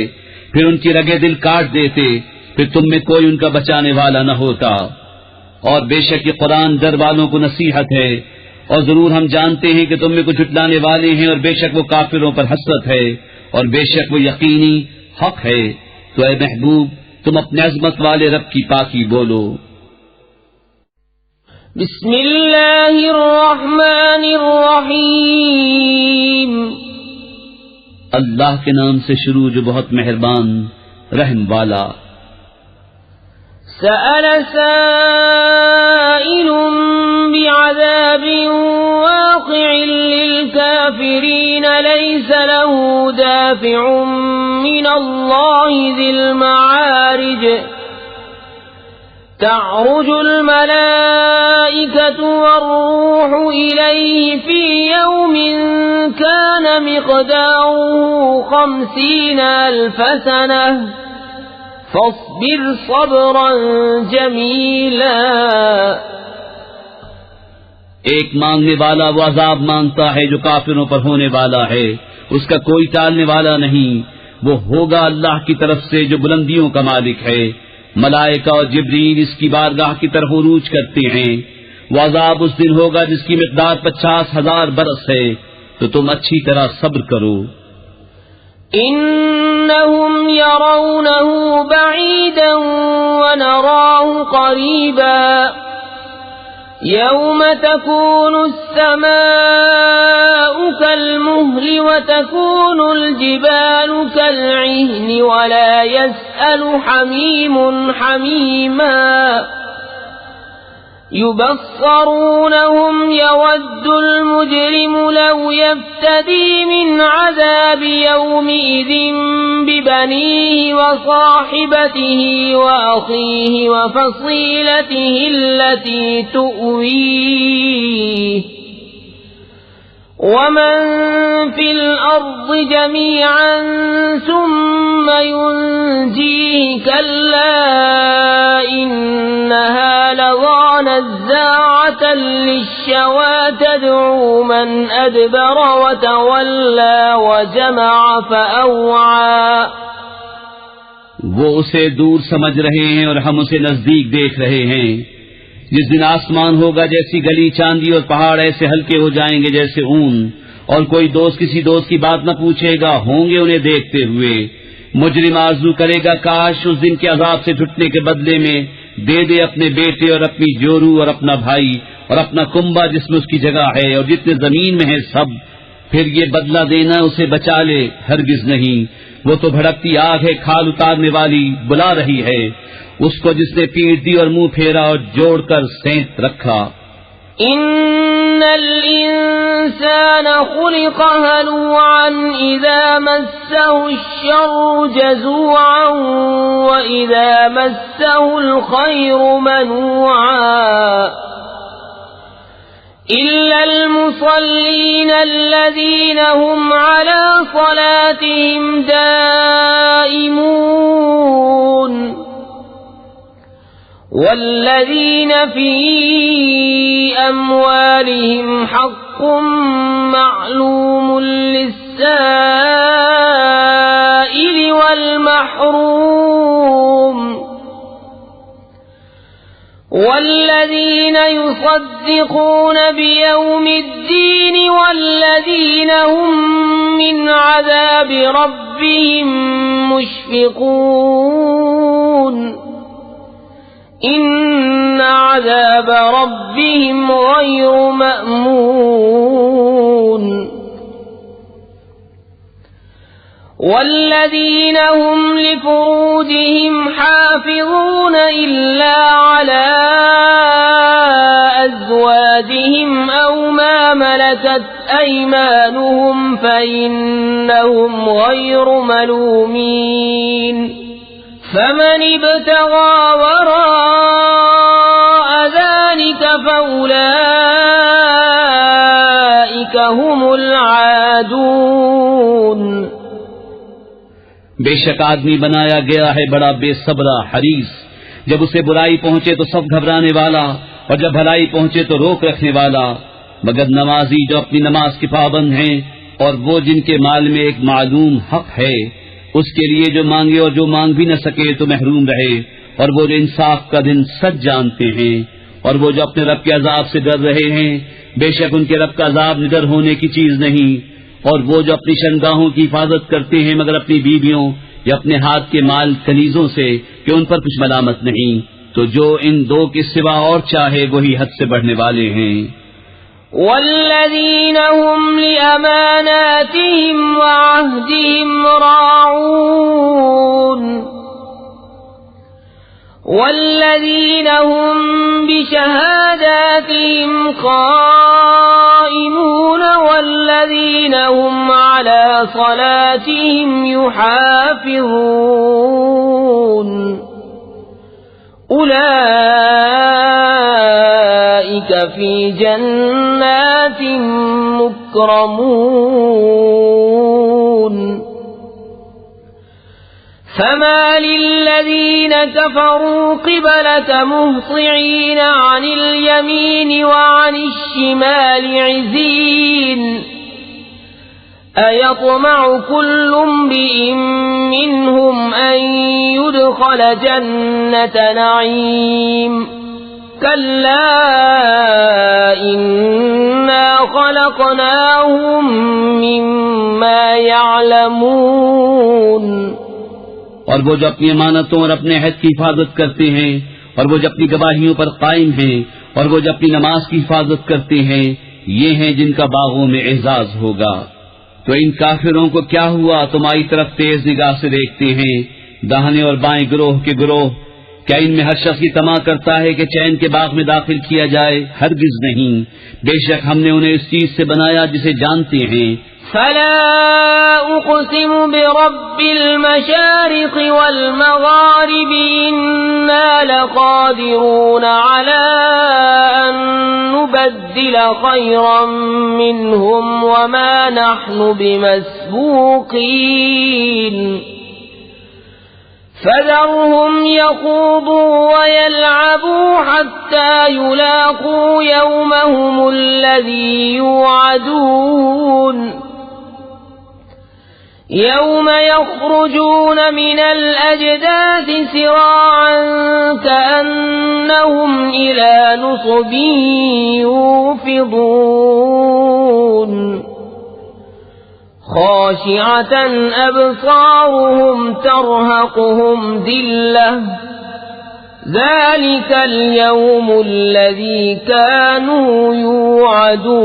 پھر ان کی رگے دل کاٹ دیتے، پھر تم میں کوئی ان کا بچانے والا نہ ہوتا. اور بے شک یہ قرآن در والوں کو نصیحت ہے، اور ضرور ہم جانتے ہیں کہ تم میں کچھ جھٹلانے والے ہیں، اور بے شک وہ کافروں پر حسرت ہے، اور بے شک وہ یقینی حق ہے. تو اے محبوب تم اپنے عظمت والے رب کی پاکی بولو. بسم اللہ الرحمن الرحیم. اللہ کے نام سے شروع جو بہت مہربان رحم والا. سأل سائل بعذاب واقع للكافرين ليس له دافع من الله ذي المعارج تعرج الملائكة والروح إليه في يوم كان مقداره 50,000 سنة فاصبر صبرا جميلا. ایک مانگنے والا وہ عذاب مانگتا ہے جو کافروں پر ہونے والا ہے، اس کا کوئی ٹالنے والا نہیں. وہ ہوگا اللہ کی طرف سے جو بلندیوں کا مالک ہے. ملائکہ اور جبریل اس کی بارگاہ کی طرف عروج کرتے ہیں. وہ عذاب اس دن ہوگا جس کی مقدار 50,000 برس ہے، تو تم اچھی طرح صبر کرو. انہم یرونہ بعیدا ونراہ قریبا یوم تکون السماء کالمہل وتکون الجبال کالعہن ولا یسأل حمیم حمیما يبصرونهم يود المجرم لو يفتدي من عذاب يومئذ ببنيه وصاحبته وأخيه وفصيلته التي تؤويه ومن في الأرض جميعا ثم ينجيه كلا إنها لظى نزاعة للشوى تدعو من أدبر وتولى وجمع فأوعى. وہ اسے دور سمجھ رہے ہیں اور ہم اسے نزدیک دیکھ رہے ہیں. جس دن آسمان ہوگا جیسی گلی چاندی اور پہاڑ ایسے ہلکے ہو جائیں گے جیسے اون، اور کوئی دوست کسی دوست کی بات نہ پوچھے گا، ہوں گے انہیں دیکھتے ہوئے. مجرم آرزو کرے گا کاش اس دن کے عذاب سے چھٹنے کے بدلے میں دے دے اپنے بیٹے اور اپنی جورو اور اپنا بھائی اور اپنا کنبا جس میں اس کی جگہ ہے اور جتنے زمین میں ہے سب، پھر یہ بدلہ دینا اسے بچا لے. ہرگز نہیں، وہ تو بھڑکتی آگ ہے کھال اتارنے والی، بلا رہی ہے اس کو جس نے پیٹ دی اور منہ پھیرا اور جوڑ کر سینت رکھا. ان الانسان خلق هلوعا اذا مسه الشر جزوعا واذا مسه الخير منوعا الا المصلين الذين هم على صلاتهم دائمون والذين في أموالهم حق معلوم للسائل والمحروم والذين يصدقون بيوم الدين والذين هم من عذاب ربهم مشفقون إن عذاب ربهم غير مأمون والذين هم لفروجهم حافظون إلا على أزواجهم أو ما ملكت أيمانهم فإنهم غير ملومين فمن ابتغى وراء ذلك فأولئك هم العادون. بے شک آدمی بنایا گیا ہے بڑا بے صبرا حریص، جب اسے برائی پہنچے تو سب گھبرانے والا، اور جب بھلائی پہنچے تو روک رکھنے والا. مگر نمازی جو اپنی نماز کے پابند ہیں، اور وہ جن کے مال میں ایک معلوم حق ہے، اس کے لیے جو مانگے اور جو مانگ بھی نہ سکے تو محروم رہے. اور وہ جو انصاف کا دن سچ جانتے ہیں، اور وہ جو اپنے رب کے عذاب سے ڈر رہے ہیں، بے شک ان کے رب کا عذاب نڈر ہونے کی چیز نہیں. اور وہ جو اپنی شرمگاہوں کی حفاظت کرتے ہیں مگر اپنی بیویوں یا اپنے ہاتھ کے مال کنیزوں سے کہ ان پر کچھ ملامت نہیں، تو جو ان دو کے سوا اور چاہے وہی حد سے بڑھنے والے ہیں. والذین هم لأماناتهم وعهدهم راعون والذین هم بشهاداتهم قائمون والذین هم على صلاتهم يحافظون أولئك في جنات مكرمون. فما للذين كفروا قبلك مهطعين عن اليمين وعن الشمال عزين أيطمع كل امرئ منهم أن يدخل جنة نعيم كلا إنا خلقناهم مما يعلمون. اور وہ جو اپنی امانتوں اور اپنے عہد کی حفاظت کرتے ہیں، اور وہ جو اپنی گواہیوں پر قائم ہیں، اور وہ جو اپنی نماز کی حفاظت کرتے ہیں، یہ ہیں جن کا باغوں میں اعزاز ہوگا. تو ان کافروں کو کیا ہوا؟ تمہاری طرف تیز نگاہ سے دیکھتے ہیں، داہنے اور بائیں گروہ کے گروہ. کیا ان میں ہر شخص کی طمع کرتا ہے کہ چین کے باغ میں داخل کیا جائے؟ ہرگز نہیں. بے شک ہم نے انہیں اس چیز سے بنایا جسے جانتے ہیں. فلا اقسم برب المشارق والمغارب إنا لقادرون على أن نبدل خيرا منهم وما نحن بمسبوقين فذرهم يخوضوا ويلعبوا حتى يلاقوا يومهم الذي يوعدون يوم يخرجون من الأجداث سراعا كأنهم إلى نصب يوفضون خاشعة أبصارهم ترهقهم ذلة ذلك اليوم الذي كانوا يوعدون.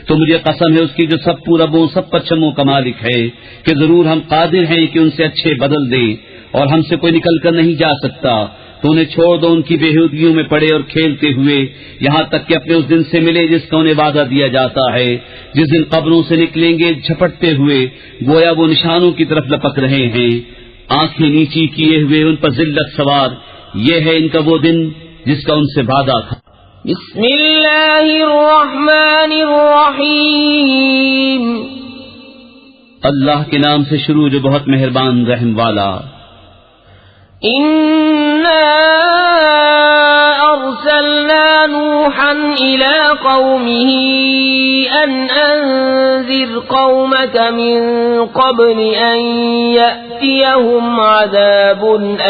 تو مجھے قسم ہے اس کی جو سب پوربوں سب پچھموں کا مالک ہے کہ ضرور ہم قادر ہیں کہ ان سے اچھے بدل دیں، اور ہم سے کوئی نکل کر نہیں جا سکتا. تو انہیں چھوڑ دو ان کی بےہودگیوں میں پڑے اور کھیلتے ہوئے، یہاں تک کہ اپنے اس دن سے ملے جس کا انہیں وعدہ دیا جاتا ہے، جس دن قبروں سے نکلیں گے جھپٹتے ہوئے، گویا وہ نشانوں کی طرف لپک رہے ہیں، آنکھیں نیچی کیے ہوئے، ان پر ذلت سوار. یہ ہے ان کا وہ دن جس کا ان سے وعدہ تھا. بسم اللہ الرحمن الرحیم. اللہ کے نام سے شروع جو بہت مہربان رحم والا. إنا أرسلنا نوحا إلى قومه أن أنذر قومك من قبل أن يأتيهم عذاب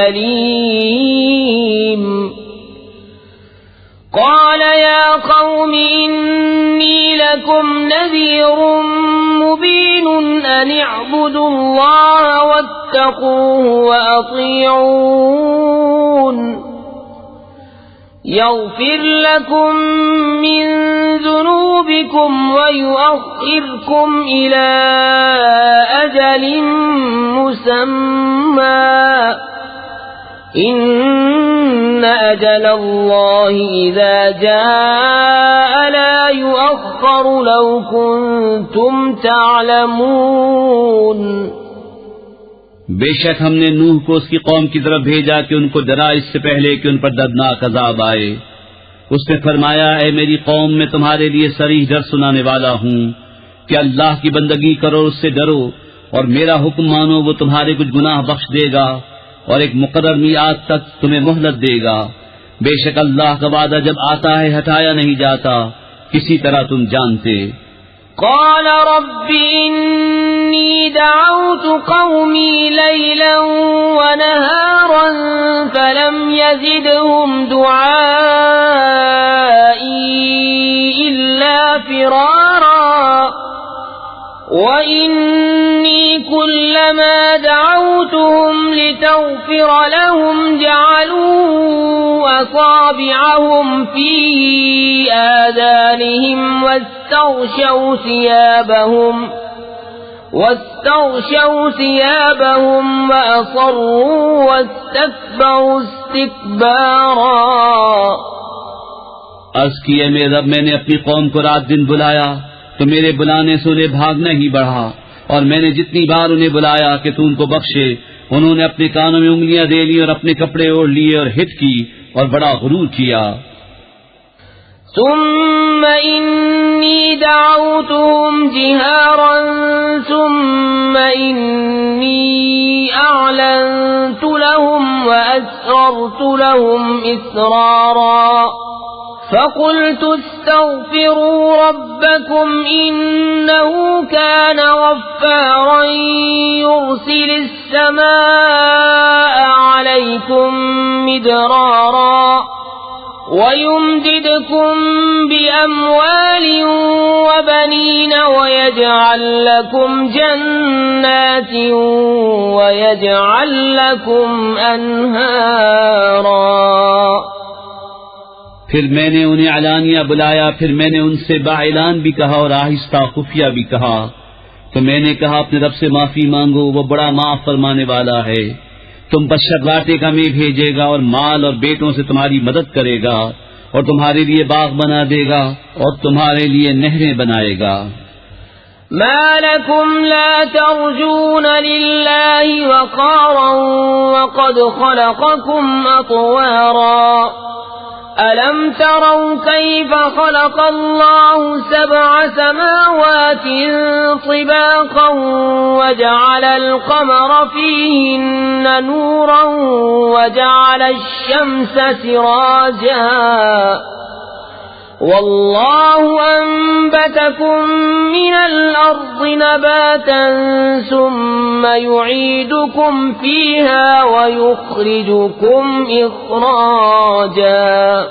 أليم قال يا قوم إني لكم نذير مبين أن اعبدوا الله واتقوه وأطيعون يغفر لكم من ذنوبكم ويؤخركم إلى أجل مسمى إن أجل الله إذا جاء لا يؤخر لو كنتم تعلمون. بے شک ہم نے نوح کو اس کی قوم کی طرف بھیجا کہ ان کو ڈرا اس سے پہلے کہ ان پر دردناک عذاب آئے. اس نے فرمایا اے میری قوم میں تمہارے لیے صریح ڈر سنانے والا ہوں کہ اللہ کی بندگی کرو، اس سے ڈرو اور میرا حکم مانو، وہ تمہارے کچھ گناہ بخش دے گا اور ایک مقرر میعاد تک تمہیں مہلت دے گا. بے شک اللہ کا وعدہ جب آتا ہے ہٹایا نہیں جاتا، کسی طرح تم جانتے. قال رب إني دعوت قومي ليلا ونهارا فلم يزدهم دعائي إلا فرارا وإني كلما دعوتهم لتغفر لهم جعلوا أصابعهم في آذانهم واستغشوا ثيابهم وأصروا واستكبروا استكبارا. عرض کیے میرے رب میں نے اپنی قوم کو رات دن بلایا تو میرے بلانے سے انہیں بھاگنا ہی بڑھا، اور میں نے جتنی بار انہیں بلایا کہ تو ان کو بخشے انہوں نے اپنے کانوں میں انگلیاں دے لی اور اپنے کپڑے اوڑھ لیے اور ہٹ کی اور بڑا غرور کیا. ثم إني دعوتهم جهارا ثم إني أعلنت لهم وأسررت لهم إسرارا فقلت استغفروا ربكم إنه كان غفارا يرسل السماء عليكم مدرارا ويمددكم بأموال وبنين ويجعل لكم جنات ويجعل لكم أنهارا. پھر میں نے انہیں علانیہ بلایا، پھر میں نے ان سے باعلان بھی کہا اور آہستہ خفیہ بھی کہا. تو میں نے کہا اپنے رب سے معافی مانگو، وہ بڑا معاف فرمانے والا ہے. تم پر شرلاٹے کا میں بھیجے گا اور مال اور بیٹوں سے تمہاری مدد کرے گا اور تمہارے لیے باغ بنا دے گا اور تمہارے لیے نہریں بنائے گا. ما لكم لا ترجون لله وقارا وقد خلقكم أطوارا ألم تروا كيف خلق الله 7 سماوات طباقا وجعل القمر فيهن نورا وجعل الشمس سراجا والله أنبتكم من الأرض نباتا ثم يعيدكم فيها ويخرجكم إخراجا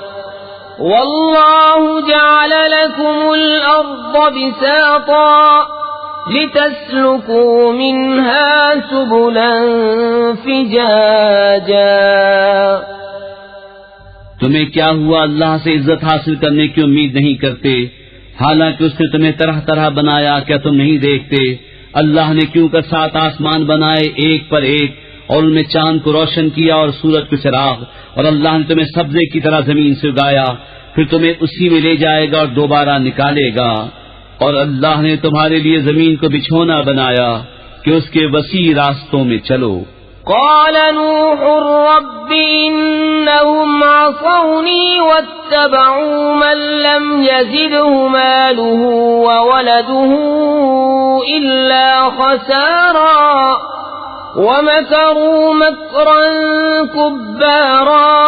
والله جعل لكم الأرض بساطا لتسلكوا منها سبلا فجاجا. تمہیں کیا ہوا اللہ سے عزت حاصل کرنے کی امید نہیں کرتے حالانکہ اس نے تمہیں طرح طرح بنایا؟ کیا تم نہیں دیکھتے اللہ نے کیوں کر 7 آسمان بنائے ایک پر ایک اور ان میں چاند کو روشن کیا اور سورج کو چراغ، اور اللہ نے تمہیں سبزے کی طرح زمین سے اگایا، پھر تمہیں اسی میں لے جائے گا اور دوبارہ نکالے گا. اور اللہ نے تمہارے لیے زمین کو بچھونا بنایا کہ اس کے وسیع راستوں میں چلو. قال نوح رب إنهم عصوني واتبعوا من لم يزده ماله وولده إلا خسارا ومكروا مكرا كبارا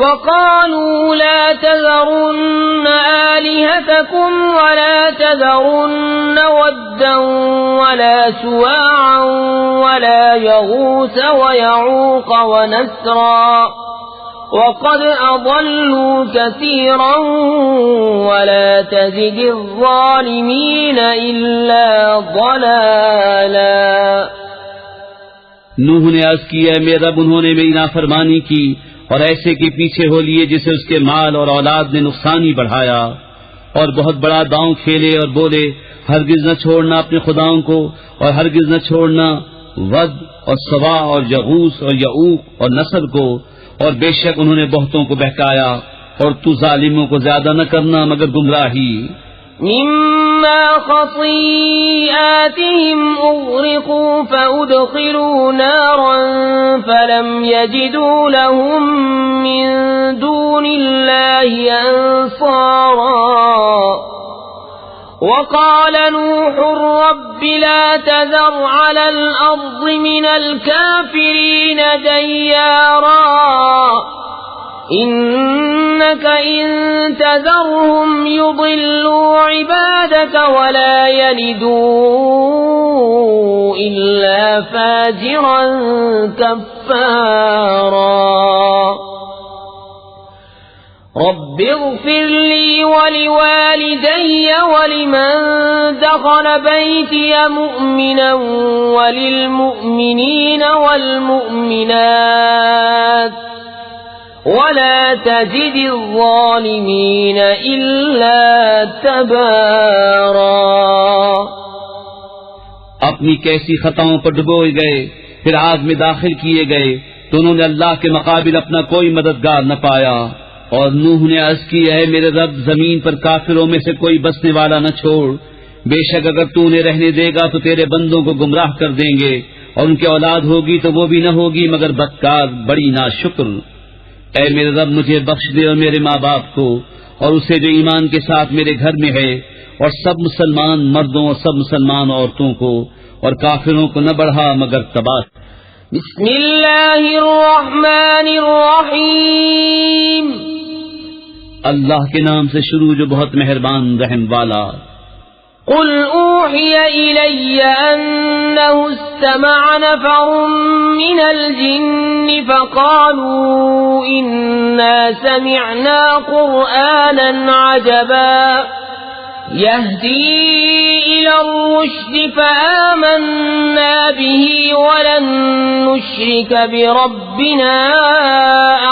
وقالوا لا تذرن آلهتكم ولا تذرن ودا ولا سواعا ولا يغوث ويعوق ونسرا وقد أضلوا كثيرا ولا تزد الظالمين إلا ضلالا. نوح نے عرض کی ہے میرے رب انہوں نے میری نافرمانی کی اور ایسے کے پیچھے ہو لیے جسے اس کے مال اور اولاد نے نقصان ہی بڑھایا، اور بہت بڑا داؤں کھیلے اور بولے ہرگز نہ چھوڑنا اپنے خداؤں کو اور ہرگز نہ چھوڑنا ود اور سوا اور یغوث اور یعوق اور نصر کو، اور بے شک انہوں نے بہتوں کو بہکایا، اور تو ظالموں کو زیادہ نہ کرنا مگر گمراہی۔ مما خطيئاتهم أغرقوا فأدخلوا نارا فلم يجدوا لهم من دون الله أنصارا وقال نوح رب لا تذر على الأرض من الكافرين ديارا إنك إن تذرهم يضلوا عبادك ولا يلدوا إلا فاجرا كفارا رب اغفر لي ولوالدي ولمن دخل بيتي مؤمنا وللمؤمنين والمؤمنات ولا تجد الظالمين إلا تبارا۔ اپنی کیسی خطاؤں پر ڈبوئے گئے، پھر آگ میں داخل کیے گئے تو انہوں نے اللہ کے مقابل اپنا کوئی مددگار نہ پایا، اور نوح نے عرض کی اے میرے رب زمین پر کافروں میں سے کوئی بسنے والا نہ چھوڑ، بے شک اگر تو انہیں رہنے دے گا تو تیرے بندوں کو گمراہ کر دیں گے، اور ان کی اولاد ہوگی تو وہ بھی نہ ہوگی مگر بدکار بڑی ناشکر۔ اے میرے رب مجھے بخش دے اور میرے ماں باپ کو اور اسے جو ایمان کے ساتھ میرے گھر میں ہے، اور سب مسلمان مردوں اور سب مسلمان عورتوں کو، اور کافروں کو نہ بڑھا مگر تباہ۔ بسم اللہ الرحمن الرحیم، اللہ کے نام سے شروع جو بہت مہربان رحم والا۔ قل اوحی الی انہ استمع نفر من الجن فقالوا انا سمعنا قرآنا عجبا يهدي الى الرشد فآمنا به ولن نشرك بربنا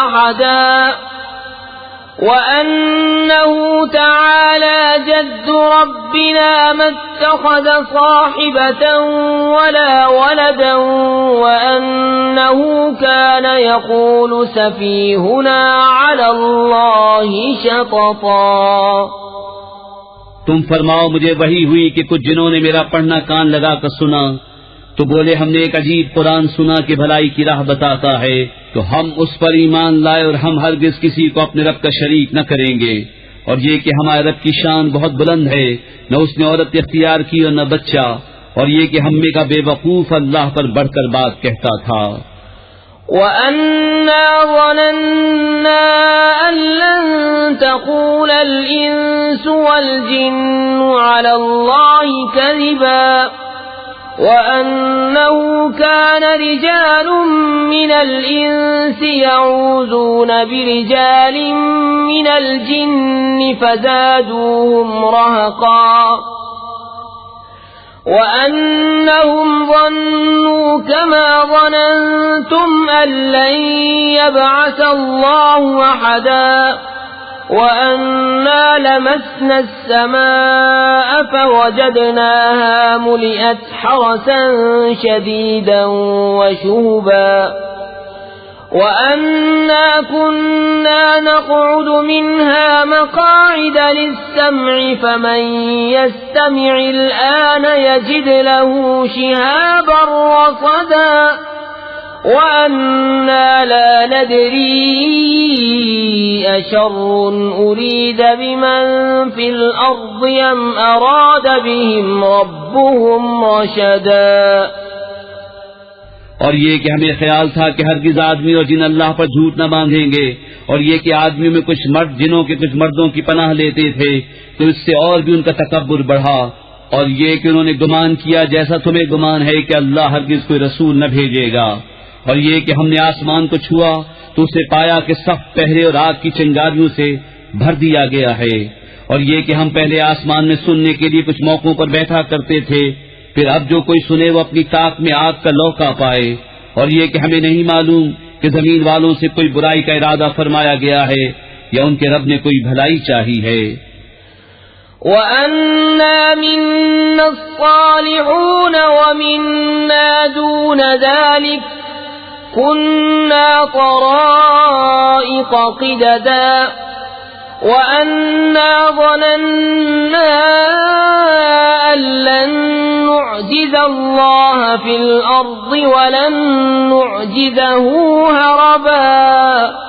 احدا وأنه تعالى جد ربنا ما اتخذ صاحبة ولا ولدا وأنه كان يقول سفيهنا على الله شططا۔ تم فرماؤ مجھے وحی ہوئی کہ کچھ جنہوں نے میرا پڑھنا کان لگا کر سنا تو بولے ہم نے ایک عجیب قرآن سنا کہ بھلائی کی راہ بتاتا ہے، تو ہم اس پر ایمان لائے اور ہم ہرگز کسی کو اپنے رب کا شریک نہ کریں گے، اور یہ کہ ہمارے رب کی شان بہت بلند ہے، نہ اس نے عورت اختیار کی اور نہ بچہ، اور یہ کہ ہم میں کا بے وقوف اللہ پر بڑھ کر بات کہتا تھا۔ وَأَنَّا ظَنَنَّا أَن لَّن تَقُولَ الْإِنسُ وَالْجِنُّ عَلَى اللَّهِ كَذِبًا وَأَنَّهُ كَانَ رِجَالٌ مِّنَ الْإِنسِ يَعُوذُونَ بِرِجَالٍ مِّنَ الْجِنِّ فَزَادُوهُمْ رَهَقًا وَأَنَّهُمْ ظَنُّوا كَمَا ظَنَنتُمْ أَن لَّن يَبْعَثَ اللَّهُ أَحَدًا وَأَنَّا لَمَسْنَا السَّمَاءَ فَوَجَدْنَاهَا مُلِئَتْ حَرَسًا شَدِيدًا وَشُهُبًا وَأَنَّا كُنَّا نَقْعُدُ مِنْهَا مَقَاعِدَ لِلسَّمْعِ فَمَن يَسْتَمِعِ الْآنَ يَجِدْ لَهُ شِهَابًا رَّصَدًا وَأَنَّا لَا نَدْرِي أَشَرٌّ أُرِيدَ بِمَن فِي الْأَرْضِ أَمْ أَرَادَ بِهِمْ رَبُّهُمْ رَشَدًا۔ اور یہ کہ ہمیں خیال تھا کہ ہرگز آدمی اور جن اللہ پر جھوٹ نہ باندھیں گے، اور یہ کہ آدمیوں میں کچھ مرد جنوں کے کچھ مردوں کی پناہ لیتے تھے تو اس سے اور بھی ان کا تکبر بڑھا، اور یہ کہ انہوں نے گمان کیا جیسا تمہیں گمان ہے کہ اللہ ہرگز کوئی رسول نہ بھیجے گا، اور یہ کہ ہم نے آسمان کو چھوا تو اسے پایا کہ سخت پہرے اور آگ کی چنگاریوں سے بھر دیا گیا ہے، اور یہ کہ ہم پہلے آسمان میں سننے کے لیے کچھ موقعوں پر بیٹھا کرتے تھے، پھر اب جو کوئی سنے وہ اپنی طاق میں آگ کا لوکا پائے، اور یہ کہ ہمیں نہیں معلوم کہ زمین والوں سے کوئی برائی کا ارادہ فرمایا گیا ہے یا ان کے رب نے کوئی بھلائی چاہی ہے۔ وَأَنَّا مِنَّا الصَّالِحُونَ وَمِنَّا دُونَ ذَلِكَ كُنَّا طَرَائِقَ قِدَدًا وَأَنَّا ظَنَنَّا أَن لَّن نُّعْجِزَ اللَّهَ فِي الْأَرْضِ وَلَن نُّعْجِزَهُ هَرَبًا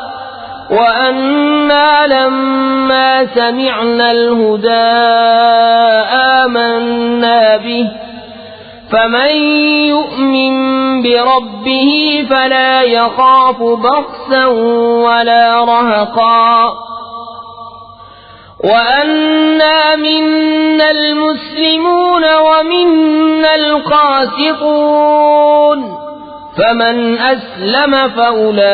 وَأَنَّا لَمَّا سَمِعْنَا الْهُدَىٰ آمَنَّا بِهِ فَمَن يُؤْمِن بِرَبِّهِ فَلَا يَخَافُ بَخْسًا وَلَا رَهَقًا وَأَنَّا مِنَّا الْمُسْلِمُونَ وَمِنَّا الْقَاسِطُونَ فَمَنْ أَسْلَمَ فَأُولَئِكَ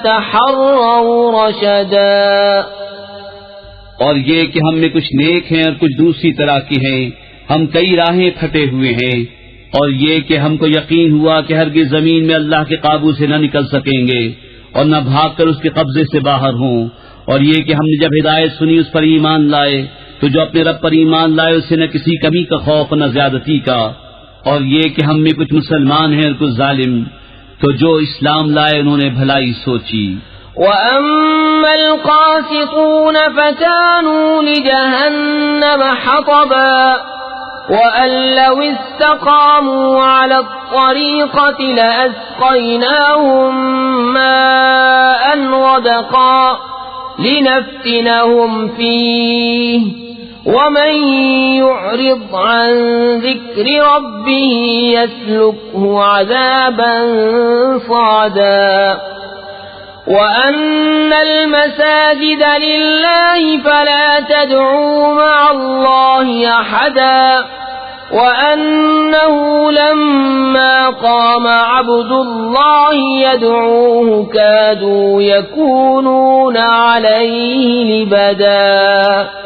تَحَرَّوْا رَشَدًا۔ اور یہ کہ ہم میں کچھ نیک ہیں اور کچھ دوسری طرح کی ہیں، ہم کئی راہیں پھٹے ہوئے ہیں، اور یہ کہ ہم کو یقین ہوا کہ ہرگز زمین میں اللہ کے قابو سے نہ نکل سکیں گے اور نہ بھاگ کر اس کے قبضے سے باہر ہوں، اور یہ کہ ہم نے جب ہدایت سنی اس پر ایمان لائے، تو جو اپنے رب پر ایمان لائے اس سے نہ کسی کمی کا خوف نہ زیادتی کا، اور یہ کہ ہم میں کچھ مسلمان ہیں اور کچھ ظالم، تو جو اسلام لائے انہوں نے بھلائی سوچی۔ وَأَمَّا الْقَاسِطُونَ فَكَانُوا لِجَهَنَّمَ حَطَبًا وَأَن لَّوِ اسْتَقَامُوا عَلَى الطَّرِيقَةِ لَأَسْقَيْنَاهُم مَّاءً غَدَقًا لِّنَفْتِنَهُمْ فِيهِ وَمَن يُعْرِضْ عَن ذِكْرِ رَبِّهِ يَسْلُكْهُ عَذَابًا صَعَدًا وَأَنَّ الْمَسَاجِدَ لِلَّهِ فَلَا تَدْعُوا مَعَ اللَّهِ أَحَدًا وَأَنَّهُ لَمَّا قَامَ عَبْدُ اللَّهِ يَدْعُوهُ كَادُوا يَكُونُونَ عَلَيْهِ لِبَدًا۔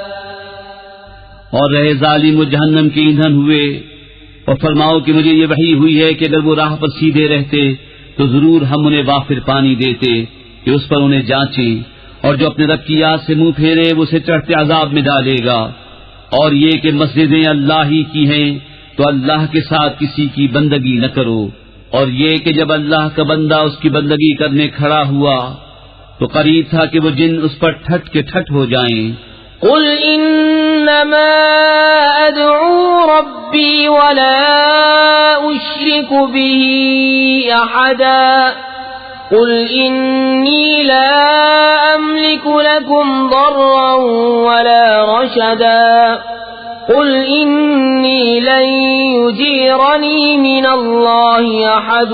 اور رہے ظالم و جہنم کے ایندھن ہوئے، اور فرماؤ کہ مجھے یہ وحی ہوئی ہے کہ اگر وہ راہ پر سیدھے رہتے تو ضرور ہم انہیں وافر پانی دیتے کہ اس پر انہیں جانچیں، اور جو اپنے رب کی یاد سے منہ پھیرے وہ اسے چڑھتے عذاب میں ڈالے گا۔ اور یہ کہ مسجدیں اللہ ہی کی ہیں تو اللہ کے ساتھ کسی کی بندگی نہ کرو، اور یہ کہ جب اللہ کا بندہ اس کی بندگی کرنے کھڑا ہوا تو قریب تھا کہ وہ جن اس پر ٹھٹ کے ٹھٹ ہو جائیں۔ قل انما ادعو ربی ولا اشرک به احدا قل انی لا املک لکم ضرا ولا رشدا قل انی لن یجیرنی من اللہ احد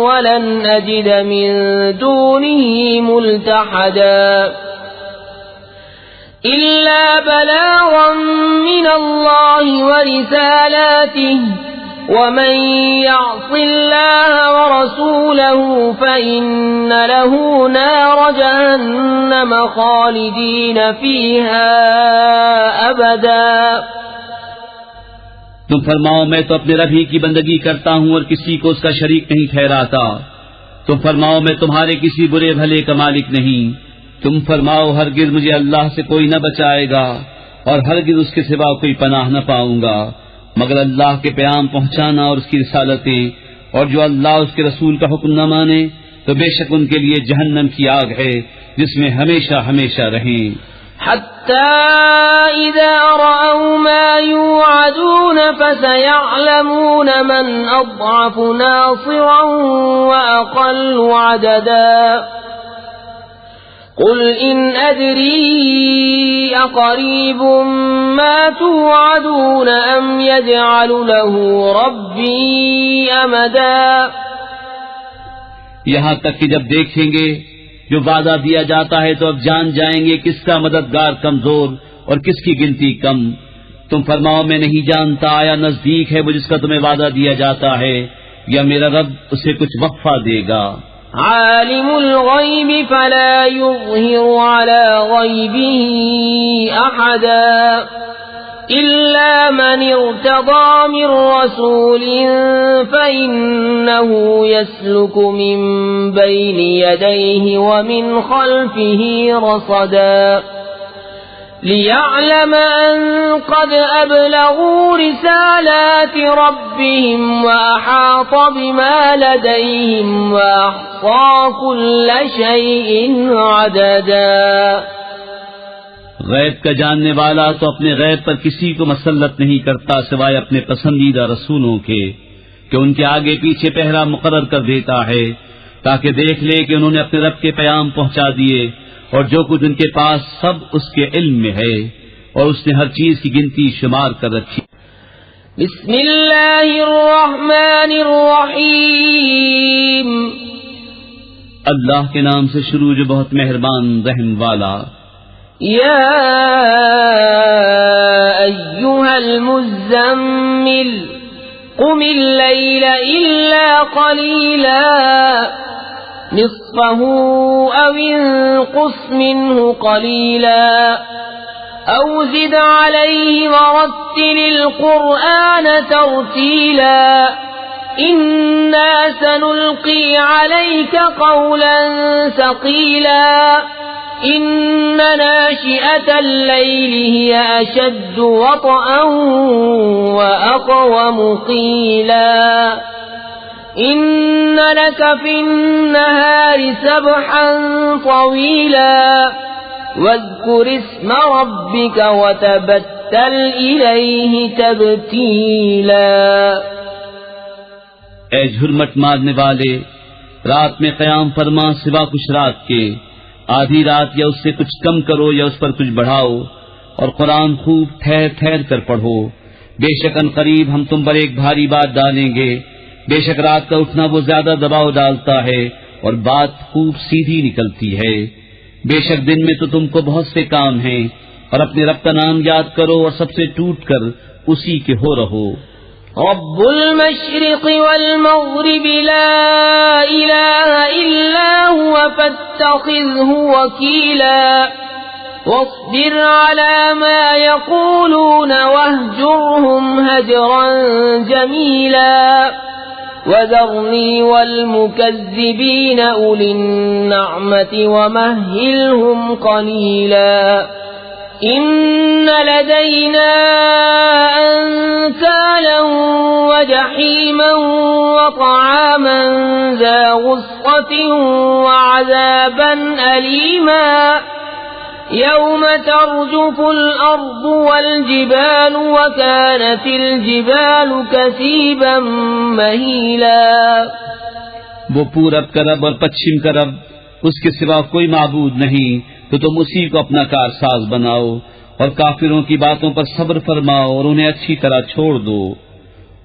ولن اجد من دونه ملتحدا إلا بلاغا من الله ورسالاته ومن يعص الله ورسوله فإن له نار جهنم خالدين فيها أبدا۔ تم فرماؤ میں تو اپنے رب ہی کی بندگی کرتا ہوں اور کسی کو اس کا شریک نہیں ٹھہراتا۔ تم فرماؤ میں تمہارے کسی برے بھلے کا مالک نہیں۔ تم فرماؤ ہرگز مجھے اللہ سے کوئی نہ بچائے گا اور ہرگز اس کے سوا کوئی پناہ نہ پاؤں گا مگر اللہ کے پیام پہنچانا اور اس کی رسالتیں، اور جو اللہ اس کے رسول کا حکم نہ مانے تو بے شک ان کے لیے جہنم کی آگ ہے جس میں ہمیشہ ہمیشہ رہیں۔ حتى إذا رأوا ما يوعدون فسيعلمون من أضعف ناصرا وأقل عددا قل إن أدري أقريب ما توعدون أم يجعل له ربي أمدا۔ یہاں تک کہ جب دیکھیں گے جو وعدہ دیا جاتا ہے تو اب جان جائیں گے کس کا مددگار کمزور اور کس کی گنتی کم۔ تم فرماؤ میں نہیں جانتا آیا نزدیک ہے وہ جس کا تمہیں وعدہ دیا جاتا ہے یا میرا رب اسے کچھ وقفہ دے گا۔ عالم الغیب فلا یظہر علی غیبہ احدا إلا من ارتضى من رسول فإنه يسلك من بين يديه ومن خلفه رصدا لِيَعْلَمَ أَن قَدْ أَبْلَغُوا رِسَالَاتِ رَبِّهِمْ وَأَحَاطَ بِمَا لَدَيْهِمْ وَأَحْصَىٰ كُلَّ شَيْءٍ عَدَدًا۔ غیب کا جاننے والا تو اپنے غیب پر کسی کو مسلط نہیں کرتا سوائے اپنے پسندیدہ رسولوں کے، کہ ان کے آگے پیچھے پہرا مقرر کر دیتا ہے تاکہ دیکھ لے کہ انہوں نے اپنے رب کے پیغام پہنچا دیے، اور جو کچھ ان کے پاس سب اس کے علم میں ہے، اور اس نے ہر چیز کی گنتی شمار کر رکھی۔ بسم اللہ الرحمن الرحیم، اللہ کے نام سے شروع جو بہت مہربان رحم والا۔ یا ایہا المزمل قم اللیل الا قلیلا نصفه او انقص منه قلیلا او زد علیہ ورتل القرآن ترتیلا انا سنلقی علیک قولا ثقیلا ان ناشئة الليل هي اشد وطئا واقوم قیلا ان لك في النهار سبحا طويلا واذكر اسم ربك وتبتل إليه تبتيلا۔ اے جھرمٹ مارنے والے، رات میں قیام فرما سوا کچھ رات کے، آدھی رات یا اس سے کچھ کم کرو یا اس پر کچھ بڑھاؤ، اور قرآن خوب ٹھہر ٹھہر کر پڑھو، بے شک ان قریب ہم تم پر ایک بھاری بات ڈالیں گے۔ بے شک رات کا اٹھنا وہ زیادہ دباؤ ڈالتا ہے اور بات خوب سیدھی نکلتی ہے۔ بے شک دن میں تو تم کو بہت سے کام ہیں، اور اپنے رب کا نام یاد کرو اور سب سے ٹوٹ کر اسی کے ہو رہو۔ رب المشرق والمغرب لا الہ الا هو فاتخذه وکیلا واصبر على ما يقولون واهجرهم هجرا جميلا وذرني والمكذبين أولي النعمة ومهلهم قليلا إن لدينا أنكالا وجحيما وطعاما ذا غصة وعذابا أليما يوم ترجف الأرض والجبال وكانت الجبال كثيبا مهيلا۔ وہ پورب کا رب اور پچھم کا رب، اس کے سوا کوئی معبود نہیں، تو تم اسی کو اپنا کارساز بناؤ اور کافروں کی باتوں پر صبر فرماؤ اور انہیں اچھی طرح چھوڑ دو،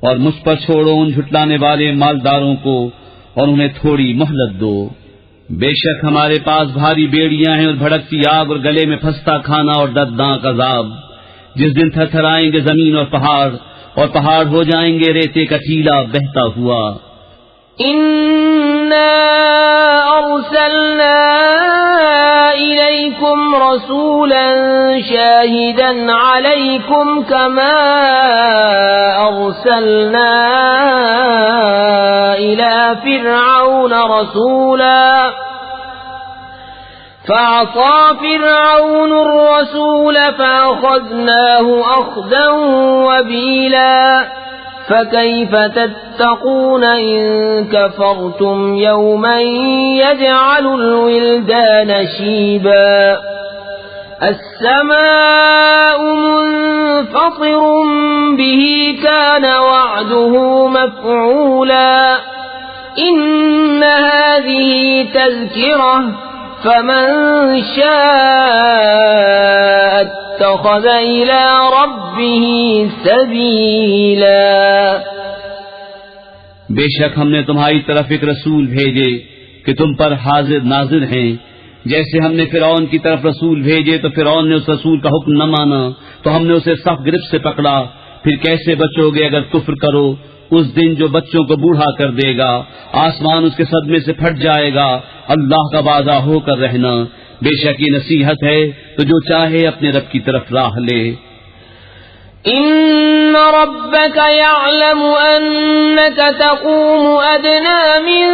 اور مجھ پر چھوڑو ان جھٹلانے والے مالداروں کو اور انہیں تھوڑی مہلت دو۔ بے شک ہمارے پاس بھاری بیڑیاں ہیں اور بھڑکتی آگ اور گلے میں پھنستا کھانا اور دردناک عذاب، جس دن تھر تھرائیں گے زمین اور پہاڑ ہو جائیں گے ریتے کا ٹیلا بہتا ہوا۔ انا ارسلنا الیکم رسولا شاہدا علیکم کما ارسلنا الى فرعون رسولا فعصى فرعون الرسول فأخذناه أخذا وبيلا فكيف تتقون إن كفرتم يوما يجعل الولدان شيبا السماء منفطر به كان وعده مفعولا إن هذه تذكرة فمن شاء اتخذ إلى ربه سبيلا۔ بے شک ہم نے تمہاری طرف ایک رسول بھیجے کہ تم پر حاضر ناظر ہیں، جیسے ہم نے فرعون کی طرف رسول بھیجے تو فرعون نے اس رسول کا حکم نہ مانا تو ہم نے اسے سخت گرفت سے پکڑا۔ پھر کیسے بچو گے اگر کفر کرو؟ اس دن جو بچوں کو بوڑھا کر دے گا، آسمان اس کے صدمے سے پھٹ جائے گا، اللہ کا وعدہ ہو کر رہنا۔ بے شک یہ نصیحت ہے تو جو چاہے اپنے رب کی طرف راہ لے۔ إن ربك يعلم أنك تقوم أدنى من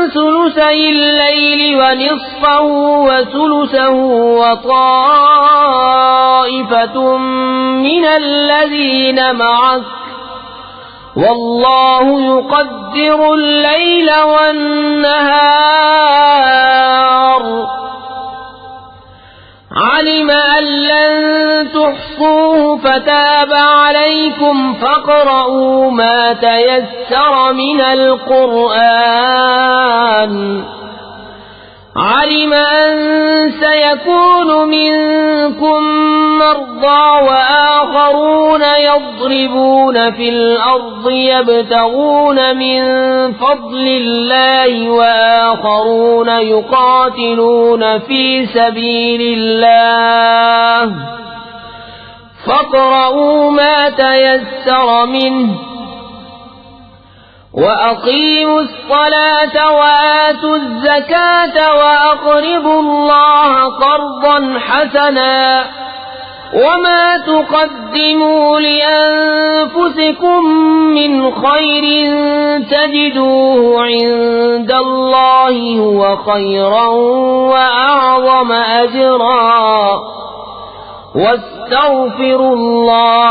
ثلثي الليل ونصفه وثلثه وطائفة من الذين معك والله يقدر الليل والنهار علم أن لن تحصوه فتاب عليكم فاقرؤوا ما تيسر من القرآن علم أن سيكون منكم مرضى وآخرون يضربون في الأرض يبتغون من فضل الله وآخرون يقاتلون في سبيل الله فاقرؤوا ما تيسر منه وأقيموا الصلاة وآتوا الزكاة وأقرضوا الله قرضا حسنا وما تقدموا لأنفسكم من خير تجدوه عند الله هو خيرا وأعظم أجرا واستغفروا الله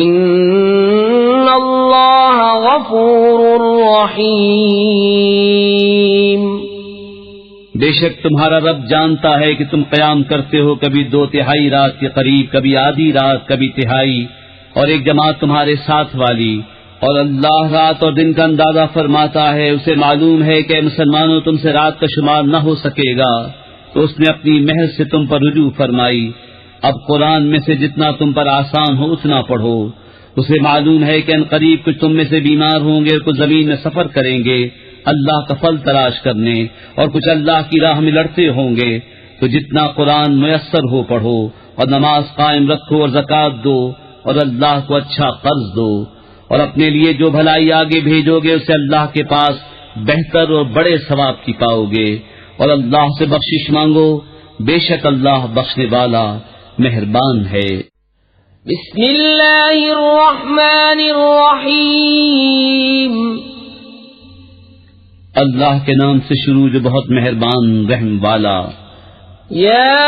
ان اللہ غفور رحیم۔ بے شک تمہارا رب جانتا ہے کہ تم قیام کرتے ہو کبھی 2/3 رات کے قریب، کبھی آدھی رات، کبھی تہائی، اور ایک جماعت تمہارے ساتھ والی، اور اللہ رات اور دن کا اندازہ فرماتا ہے۔ اسے معلوم ہے کہ مسلمانوں تم سے رات کا شمار نہ ہو سکے گا، تو اس نے اپنی مہر سے تم پر رجوع فرمائی۔ اب قرآن میں سے جتنا تم پر آسان ہو اتنا پڑھو۔ اسے معلوم ہے کہ ان قریب کچھ تم میں سے بیمار ہوں گے اور کچھ زمین میں سفر کریں گے اللہ کا پھل تلاش کرنے، اور کچھ اللہ کی راہ میں لڑتے ہوں گے۔ تو جتنا قرآن میسر ہو پڑھو، اور نماز قائم رکھو اور زکوٰۃ دو، اور اللہ کو اچھا قرض دو، اور اپنے لیے جو بھلائی آگے بھیجو گے اسے اللہ کے پاس بہتر اور بڑے ثواب کی پاؤ گے، اور اللہ سے بخشش مانگو، بے شک اللہ بخشنے والا مہربان ہے۔ بسم اللہ الرحمن الرحیم۔ اللہ کے نام سے شروع جو بہت مہربان رحم والا۔ یا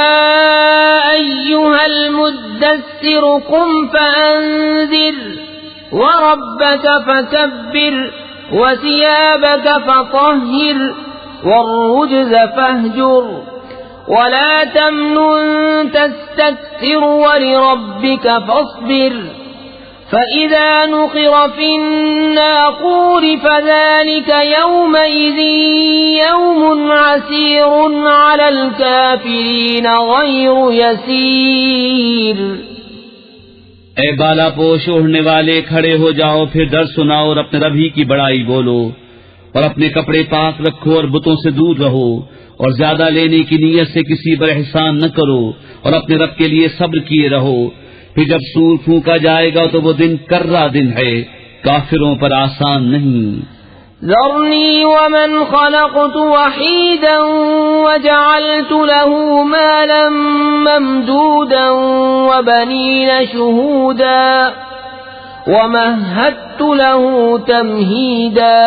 ایھا المدثر قم فانذر وربک فکبر وثیابک فطہر والرجز فاہجر ولا تمنن تستكثر ولربك فاصبر فإذا نقر في الناقور فذلك يومئذ يوم عسير على الكافرين غير يسير۔ اے بالا پوش اوڑھنے والے، کھڑے ہو جاؤ، پھر در سناؤ اور اپنے رب ہی کی بڑائی بولو، اور اپنے کپڑے پاک رکھو اور بتوں سے دور رہو، اور زیادہ لینے کی نیت سے کسی پر احسان نہ کرو، اور اپنے رب کے لیے صبر کیے رہو۔ پھر جب سور پھونکا جائے گا تو وہ دن کرا دن ہے، کافروں پر آسان نہیں۔ ذرنی ومن خلقت وحیدا وجعلت له مالا ممدودا وبنین شہودا ومہدت له تمہیدا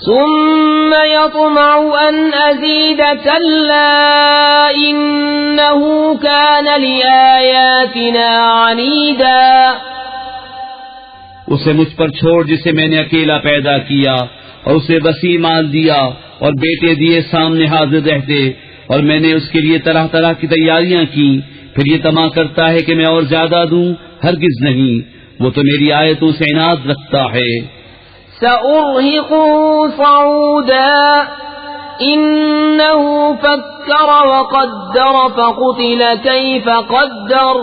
ثم يطمع أن أزيد كلا إنه كان لآياتنا عنيدا۔ اسے مجھ پر چھوڑ جسے میں نے اکیلا پیدا کیا، اور اسے وسیع مال دیا اور بیٹے دیے سامنے حاضر رہتے، اور میں نے اس کے لیے طرح طرح کی تیاریاں کی، پھر یہ طمع کرتا ہے کہ میں اور زیادہ دوں، ہرگز نہیں، وہ تو میری آیتوں سے عناد رکھتا ہے۔ سأرهقه صعودا إنه فكر وقدر فقتل كيف قدر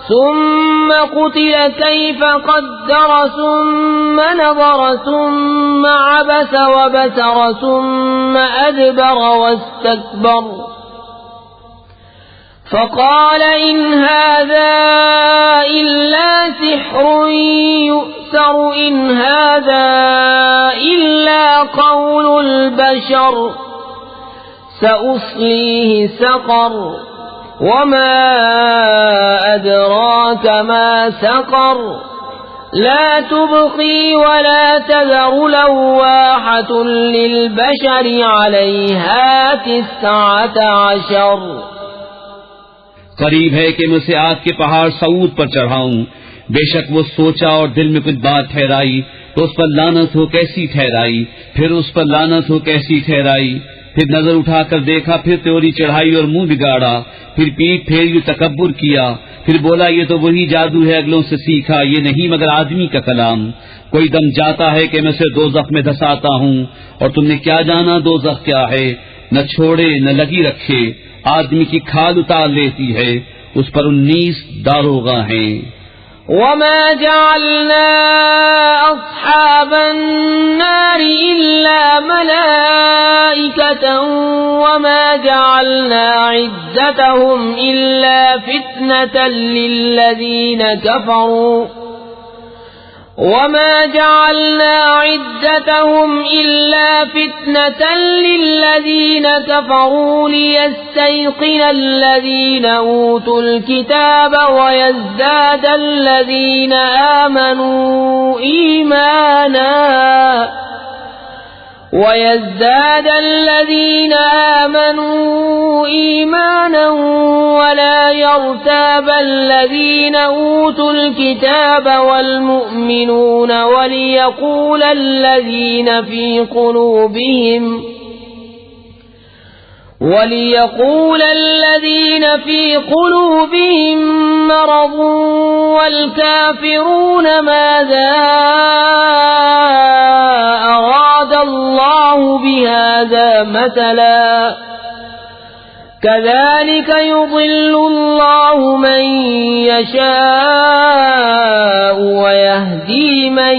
ثم قتل كيف قدر ثم نظر ثم عبس وبسر ثم أدبر واستكبر فقال إن هذا إلا سحر يؤثر إن هذا إلا قول البشر سأصليه سقر وما أدراك ما سقر لا تبقي ولا تذر لواحة للبشر عليها 19. قریب ہے کہ میں اسے آگ کے پہاڑ سعود پر چڑھاؤں، بے شک وہ سوچا اور دل میں کچھ بات ٹھہرائی تو اس پر لعنت ہو کیسی ٹھہرائی، پھر اس پر لعنت ہو کیسی ٹھہرائی، پھر نظر اٹھا کر دیکھا، پھر تیوری چڑھائی اور منہ بگاڑا، پھر پیٹ پھیری تکبر کیا، پھر بولا یہ تو وہی جادو ہے اگلوں سے سیکھا، یہ نہیں مگر آدمی کا کلام۔ کوئی دم جاتا ہے کہ میں اسے دوزخ میں دھساتا ہوں، اور تم نے کیا جانا دوزخ کیا ہے، نہ چھوڑے نہ لگی رکھے، آدمی کی کھال اتار لیتی ہے، اس پر 19 داروغہ ہیں۔ وما جعلنا أصحاب النار إلا ملائكة وما جعلنا عدتهم إلا فتنة للذين كفروا ليستيقن الذين أوتوا الكتاب ويزداد الذين آمنوا إيمانا ولا يرتاب الذين أوتوا الكتاب والمؤمنون وليقول الذين في قلوبهم مرض والكافرون ماذا أراد الله بهذا مثلا كذلك يضل الله من يشاء ويهدي من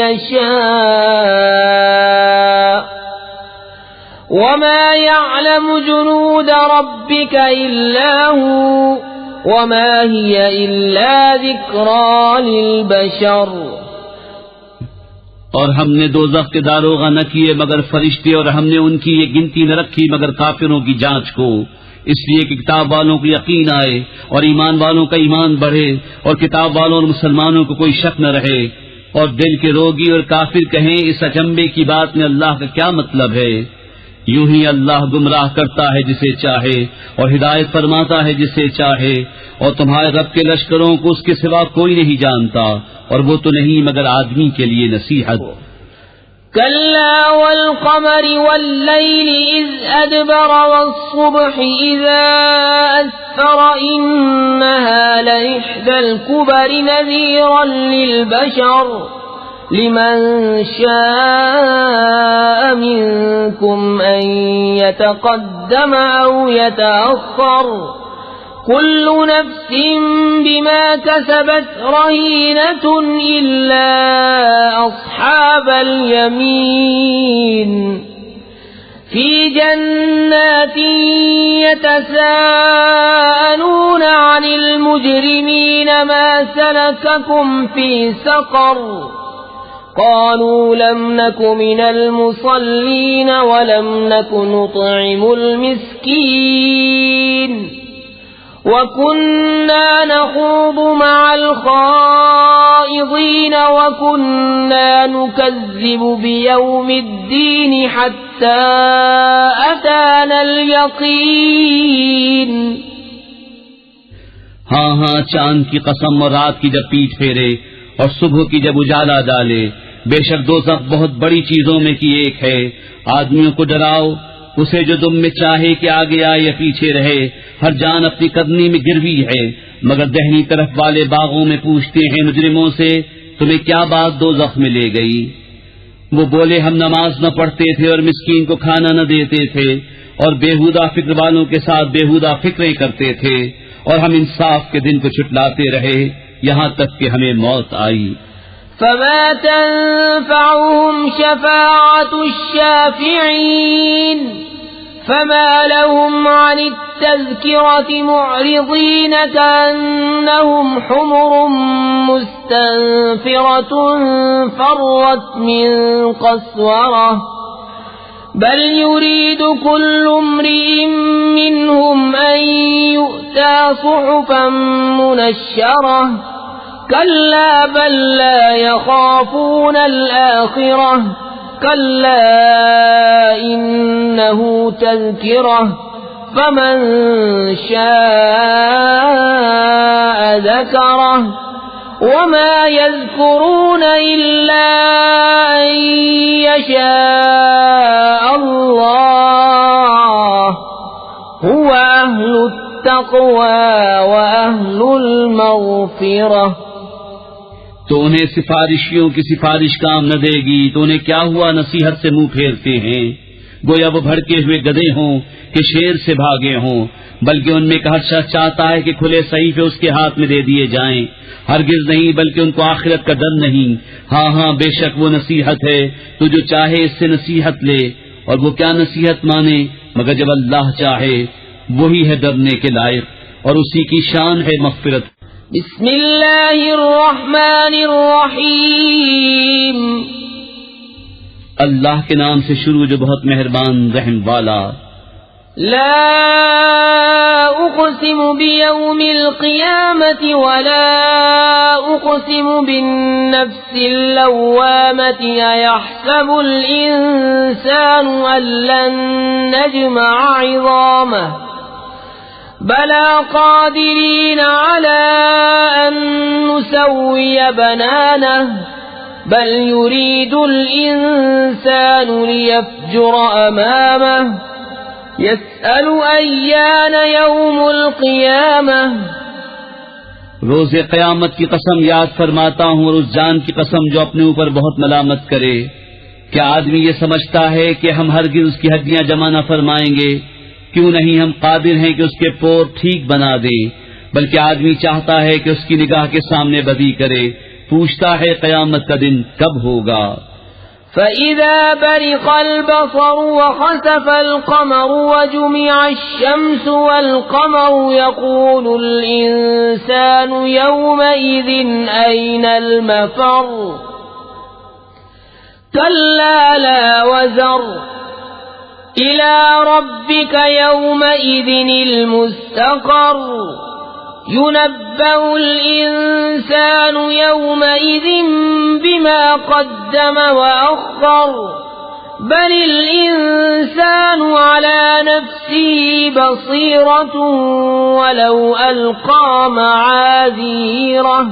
يشاء وما يعلم جنود ربك إلا هو وما هي إلا ذكرى للبشر۔ اور ہم نے دوزخ کے داروغہ نہ کیے مگر فرشتے، اور ہم نے ان کی یہ گنتی نہ رکھی مگر کافروں کی جانچ کو، اس لیے کہ کتاب والوں کو یقین آئے اور ایمان والوں کا ایمان بڑھے اور کتاب والوں اور مسلمانوں کو کوئی شک نہ رہے، اور دل کے روگی اور کافر کہیں اس اچنبے کی بات میں اللہ کا کیا مطلب ہے۔ یوں ہی اللہ گمراہ کرتا ہے جسے چاہے اور ہدایت فرماتا ہے جسے چاہے، اور تمہارے رب کے لشکروں کو اس کے سوا کوئی نہیں جانتا، اور وہ تو نہیں مگر آدمی کے لیے نصیحت۔ كلا والقمر والليل إذ أدبر والصبح إذا أسفر إنها لإحدى الكبر نذيرا للبشر لمن شاء منكم أن يتقدم أو يتأخر كل نفس بما كسبت رهينة إلا أصحاب اليمين في جنات يتساءلون عن المجرمين ما سلككم في سقر قالوا لم نك من المصلين ولم نك نطعم المسكين وكنا نخوض مع الخائضين وكنا نكذب بيوم الدين حتى أتانا اليقين۔ ہاں ہاں، چاند کی قسم اور رات کی جب پیٹ پھیرے اور صبح کی جب اجالا ڈالے، بے شک دوزخ بہت بڑی چیزوں میں کی ایک ہے۔ آدمیوں کو ڈراؤ، اسے جو تم میں چاہے کہ آگے آئے یا پیچھے رہے، ہر جان اپنی قدمی میں گروی ہے، مگر دہنی طرف والے باغوں میں پوچھتے ہیں مجرموں سے تمہیں کیا بات دوزخ میں لے گئی؟ وہ بولے ہم نماز نہ پڑھتے تھے اور مسکین کو کھانا نہ دیتے تھے اور بےہودہ فکر والوں کے ساتھ بےہودہ فکریں کرتے تھے، اور ہم انصاف کے دن کو چھٹلاتے رہے یہاں تک کہ ہمیں موت آئی۔ فما تنفعهم شفاعة الشافعين فما لهم عن التذكرة معرضين كأنهم حمر مستنفرة فرت من قسورة بل يريد كل امرئ منهم أن يؤتى صحفا منشرة كلا بل لا يخافون الآخرة كلا إنه تذكرة فمن شاء ذكره وما يذكرون إلا أن يشاء الله هو أهل التقوى وأهل المغفرة. تو انہیں سفارشیوں کی سفارش کام نہ دے گی تو انہیں کیا ہوا نصیحت سے منہ پھیرتے ہیں، گویا وہ بھڑکے ہوئے گدھے ہوں کہ شیر سے بھاگے ہوں، بلکہ ان میں کا ہر شخص چاہتا ہے کہ کھلے صحیفے اس کے ہاتھ میں دے دیے جائیں. ہرگز نہیں، بلکہ ان کو آخرت کا ڈر نہیں. ہاں بے شک وہ نصیحت ہے، تو جو چاہے اس سے نصیحت لے، اور وہ کیا نصیحت مانے مگر جب اللہ چاہے. وہی ہے ڈرنے کے لائق اور اسی کی شان ہے مغفرت. بسم اللہ الرحمن الرحیم. اللہ کے نام سے شروع جو بہت مہربان رحم والا. لا اقسم بیوم القیامت ولا اقسم بالنفس اللوامت ایحسب الانسان ان لن نجمع عظامه بلا قادرین علی ان نسوی بنانه بل يريد الانسان ليفجر امامه يسأل أيان يوم القيامة. روز قیامت کی قسم یاد فرماتا ہوں اور اس جان کی قسم جو اپنے اوپر بہت ملامت کرے. کیا آدمی یہ سمجھتا ہے کہ ہم ہرگز اس کی ہڈیاں جمع نہ فرمائیں گے؟ کیوں نہیں ہم قادر ہیں کہ اس کے پور ٹھیک بنا دیں. بلکہ آدمی چاہتا ہے کہ اس کی نگاہ کے سامنے بدی کرے. پوچھتا ہے قیامت کا دن کب ہوگا. فَإِذَا بَرِقَ الْبَصَرُ وَخَسَفَ الْقَمَرُ وَجُمِعَ الشَّمْسُ وَالْقَمَرُ يَقُولُ الْإِنسَانُ يَوْمَئِذٍ أَيْنَ الْمَفَرُّ كَلَّا لَا وَزَرَ إِلَى رَبِّكَ يَوْمَئِذٍ الْمُسْتَقَرُّ يُنَبَّأُ الْإِنسَانُ يَوْمَئِذٍ بِمَا قَدَّمَ وَأَخَّرَ بَلِ الْإِنسَانُ عَلَى نَفْسِهِ بَصِيرَةٌ وَلَوْ أَلْقَى مَعَاذِيرَهُ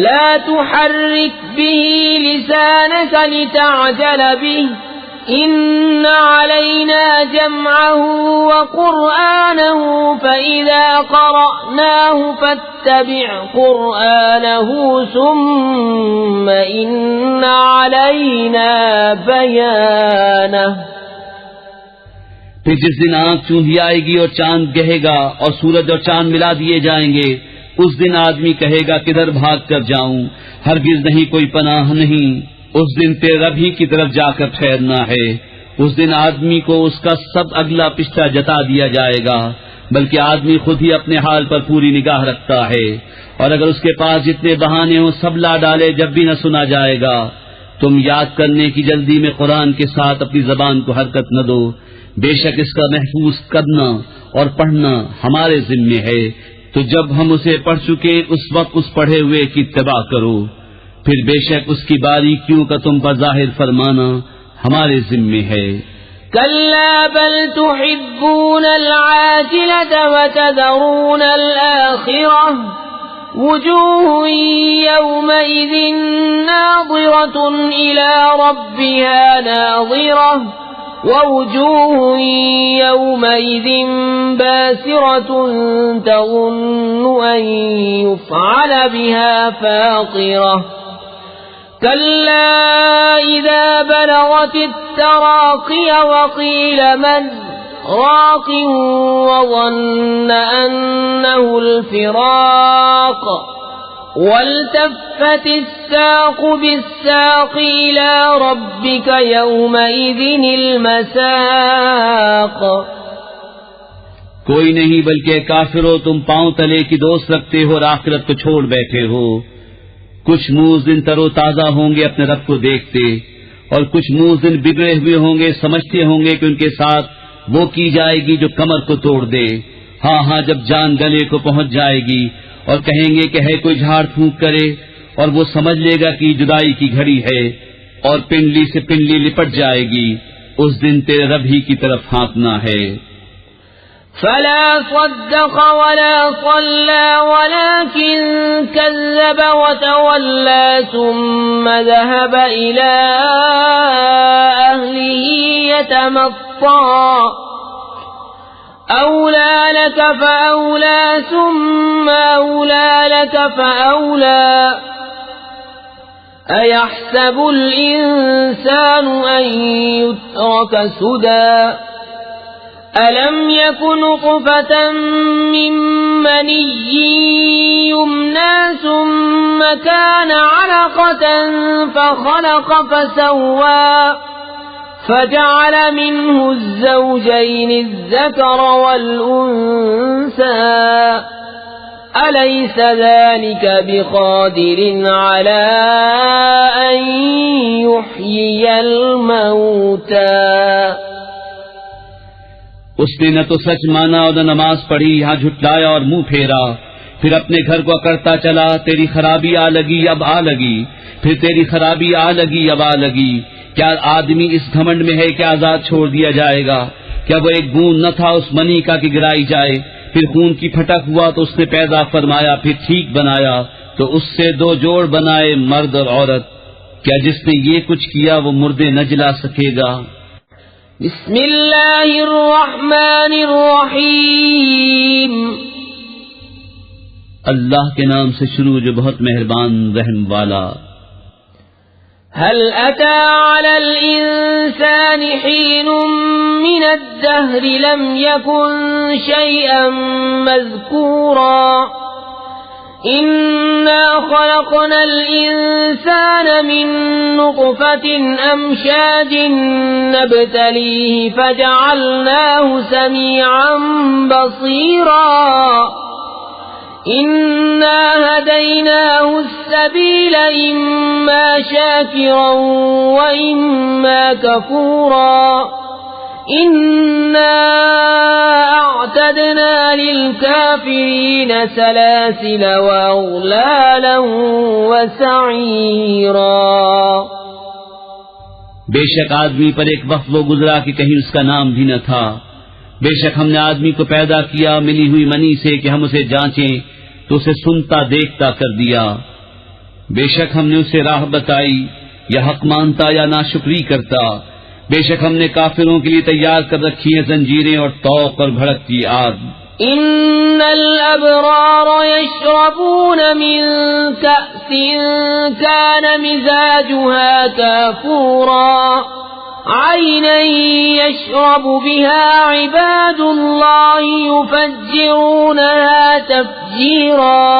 لَا تُحَرِّكْ بِهِ لِسَانَكَ لِتَعْجَلَ بِهِ إِنَّ عَلَيْنَا جَمْعَهُ وَقُرْآنَهُ فَإِذَا قَرَأْنَاهُ فَاتَّبِعْ قُرْآنَهُ ثُمَّ إِنَّ عَلَيْنَا بَيَانَهُ. پھر جس دن آنکھ چوندھی آئے گی اور چاند گہے گا اور سورج اور چاند ملا دیے جائیں گے، اس دن آدمی کہے گا کدھر بھاگ کر جاؤں. ہرگز نہیں، کوئی پناہ نہیں. اس دن تیرے رب ہی کی طرف جا کر ٹھہرنا ہے. اس دن آدمی کو اس کا سب اگلا پچھلا جتا دیا جائے گا، بلکہ آدمی خود ہی اپنے حال پر پوری نگاہ رکھتا ہے. اور اگر اس کے پاس جتنے بہانے ہوں سب لا ڈالے جب بھی نہ سنا جائے گا. تم یاد کرنے کی جلدی میں قرآن کے ساتھ اپنی زبان کو حرکت نہ دو. بے شک اس کا محفوظ کرنا اور پڑھنا ہمارے ذمے ہے. تو جب ہم اسے پڑھ چکے اس وقت اس پڑھے ہوئے کی اتباع کرو. پھر بے شک اس کی باریکیوں کا تم پر ظاہر فرمانا ہمارے ذمے ہے. كلا بل تحبون العاجلة وتذرون الآخرة وجوه يومئذ ناظرة إلى ربها ناظرة ووجوه يومئذ باسرة تظن أن يفعل بها فاقرة كلا إذا بلغت التراقي وقيل من راق وظن أنه الفراق والتفت الساق بالساق إلى ربك يومئذ المساق. کوئی نہیں بلکہ کافرو تم پاؤں تلے کی دوست رکھتے ہو اور آخرت کو چھوڑ بیٹھے ہو. کچھ منہ اس دن تر و تازہ ہوں گے اپنے رب کو دیکھتے، اور کچھ موذن بگڑے ہوئے ہوں گے، سمجھتے ہوں گے کہ ان کے ساتھ وہ کی جائے گی جو کمر کو توڑ دے۔ ہاں ہاں، جب جان گلے کو پہنچ جائے گی اور کہیں گے کہ ہے کوئی جھاڑ پھونک کرے، اور وہ سمجھ لے گا کہ جدائی کی گھڑی ہے، اور پنڈلی سے پنڈلی لپٹ جائے گی، اس دن تیرے رب ہی کی طرف ہانکنا ہے۔ فلا صدق ولا صلى ولكن كذب وتولى ثم ذهب إلى أهله يتمطى أولى لك فأولى ثم أولى لك فأولى أيحسب الإنسان أن يترك سدى ألم يكن نطفة من مني يمنى ثم كان علقة فخلق فسوى فجعل منه الزوجين الذكر والأنثى أليس ذلك بقادر على أن يحيي الموتى۔ اس نے نہ تو سچ مانا اور نہ نماز پڑھی، یہاں جھٹلایا اور منہ پھیرا، پھر اپنے گھر کو اکڑتا چلا، تیری خرابی آ لگی اب آ لگی، پھر تیری خرابی آ لگی اب آ لگی۔ کیا آدمی اس گھمنڈ میں ہے کہ آزاد چھوڑ دیا جائے گا؟ کیا وہ ایک بوند نہ تھا اس منی کا کہ گرائی جائے؟ پھر خون کی پھٹک ہوا تو اس نے پیدا فرمایا، پھر ٹھیک بنایا تو اس سے دو جوڑ بنائے، مرد اور عورت۔ کیا جس نے یہ کچھ کیا وہ مردے نہ جلا سکے گا؟ بسم اللہ الرحمن الرحیم۔ اللہ کے نام سے شروع جو بہت مہربان رحم والا۔ هل أتى على الإنسان حين من الدهر لم يكن شيئا مذكورا إنا خلقنا الإنسان من نطفة أمشاج نبتليه فجعلناه سميعا بصيرا إنا هديناه السبيل إما شاكرا وإما كفورا إنا أعتدنا للكافرين سلاسل وأغلالا وسعيرا۔ بے شک آدمی پر ایک وقت وہ گزرا کہ کہیں اس کا نام بھی نہ تھا۔ بے شک ہم نے آدمی کو پیدا کیا ملی ہوئی منی سے کہ ہم اسے جانچیں تو اسے سنتا دیکھتا کر دیا۔ بے شک ہم نے اسے راہ بتائی، یا حق مانتا یا ناشکری کرتا۔ بے شک ہم نے کافروں کے لیے تیار کر رکھی ہیں زنجیریں اور طوق اور بھڑکتی آگ۔ ان الابرار يشربون من كأس كان مزاجها كافورا عينا يشرب بها عباد الله يفجرونها تفجيرا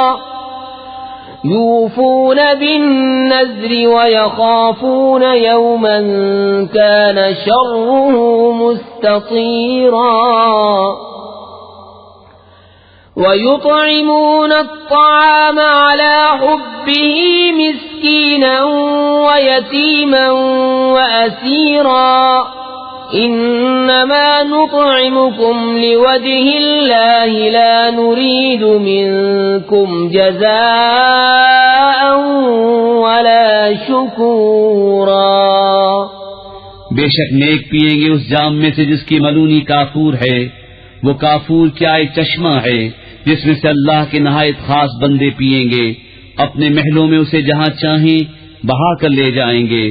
يوفون بالنذر ويخافون يوما كان شره مستطيرا ويطعمون الطعام على حبه مسكينا ويتيما وأسيرا إنما نطعمكم لوجه الله لا نريد منكم جزاء ولا شكورا۔ بے شک نیک پیئیں گے اس جام میں سے جس کی ملونی کافور ہے، وہ کافور کیا ایک چشمہ ہے جس میں سے اللہ کے نہایت خاص بندے پیئیں گے، اپنے محلوں میں اسے جہاں چاہیں بہا کر لے جائیں گے،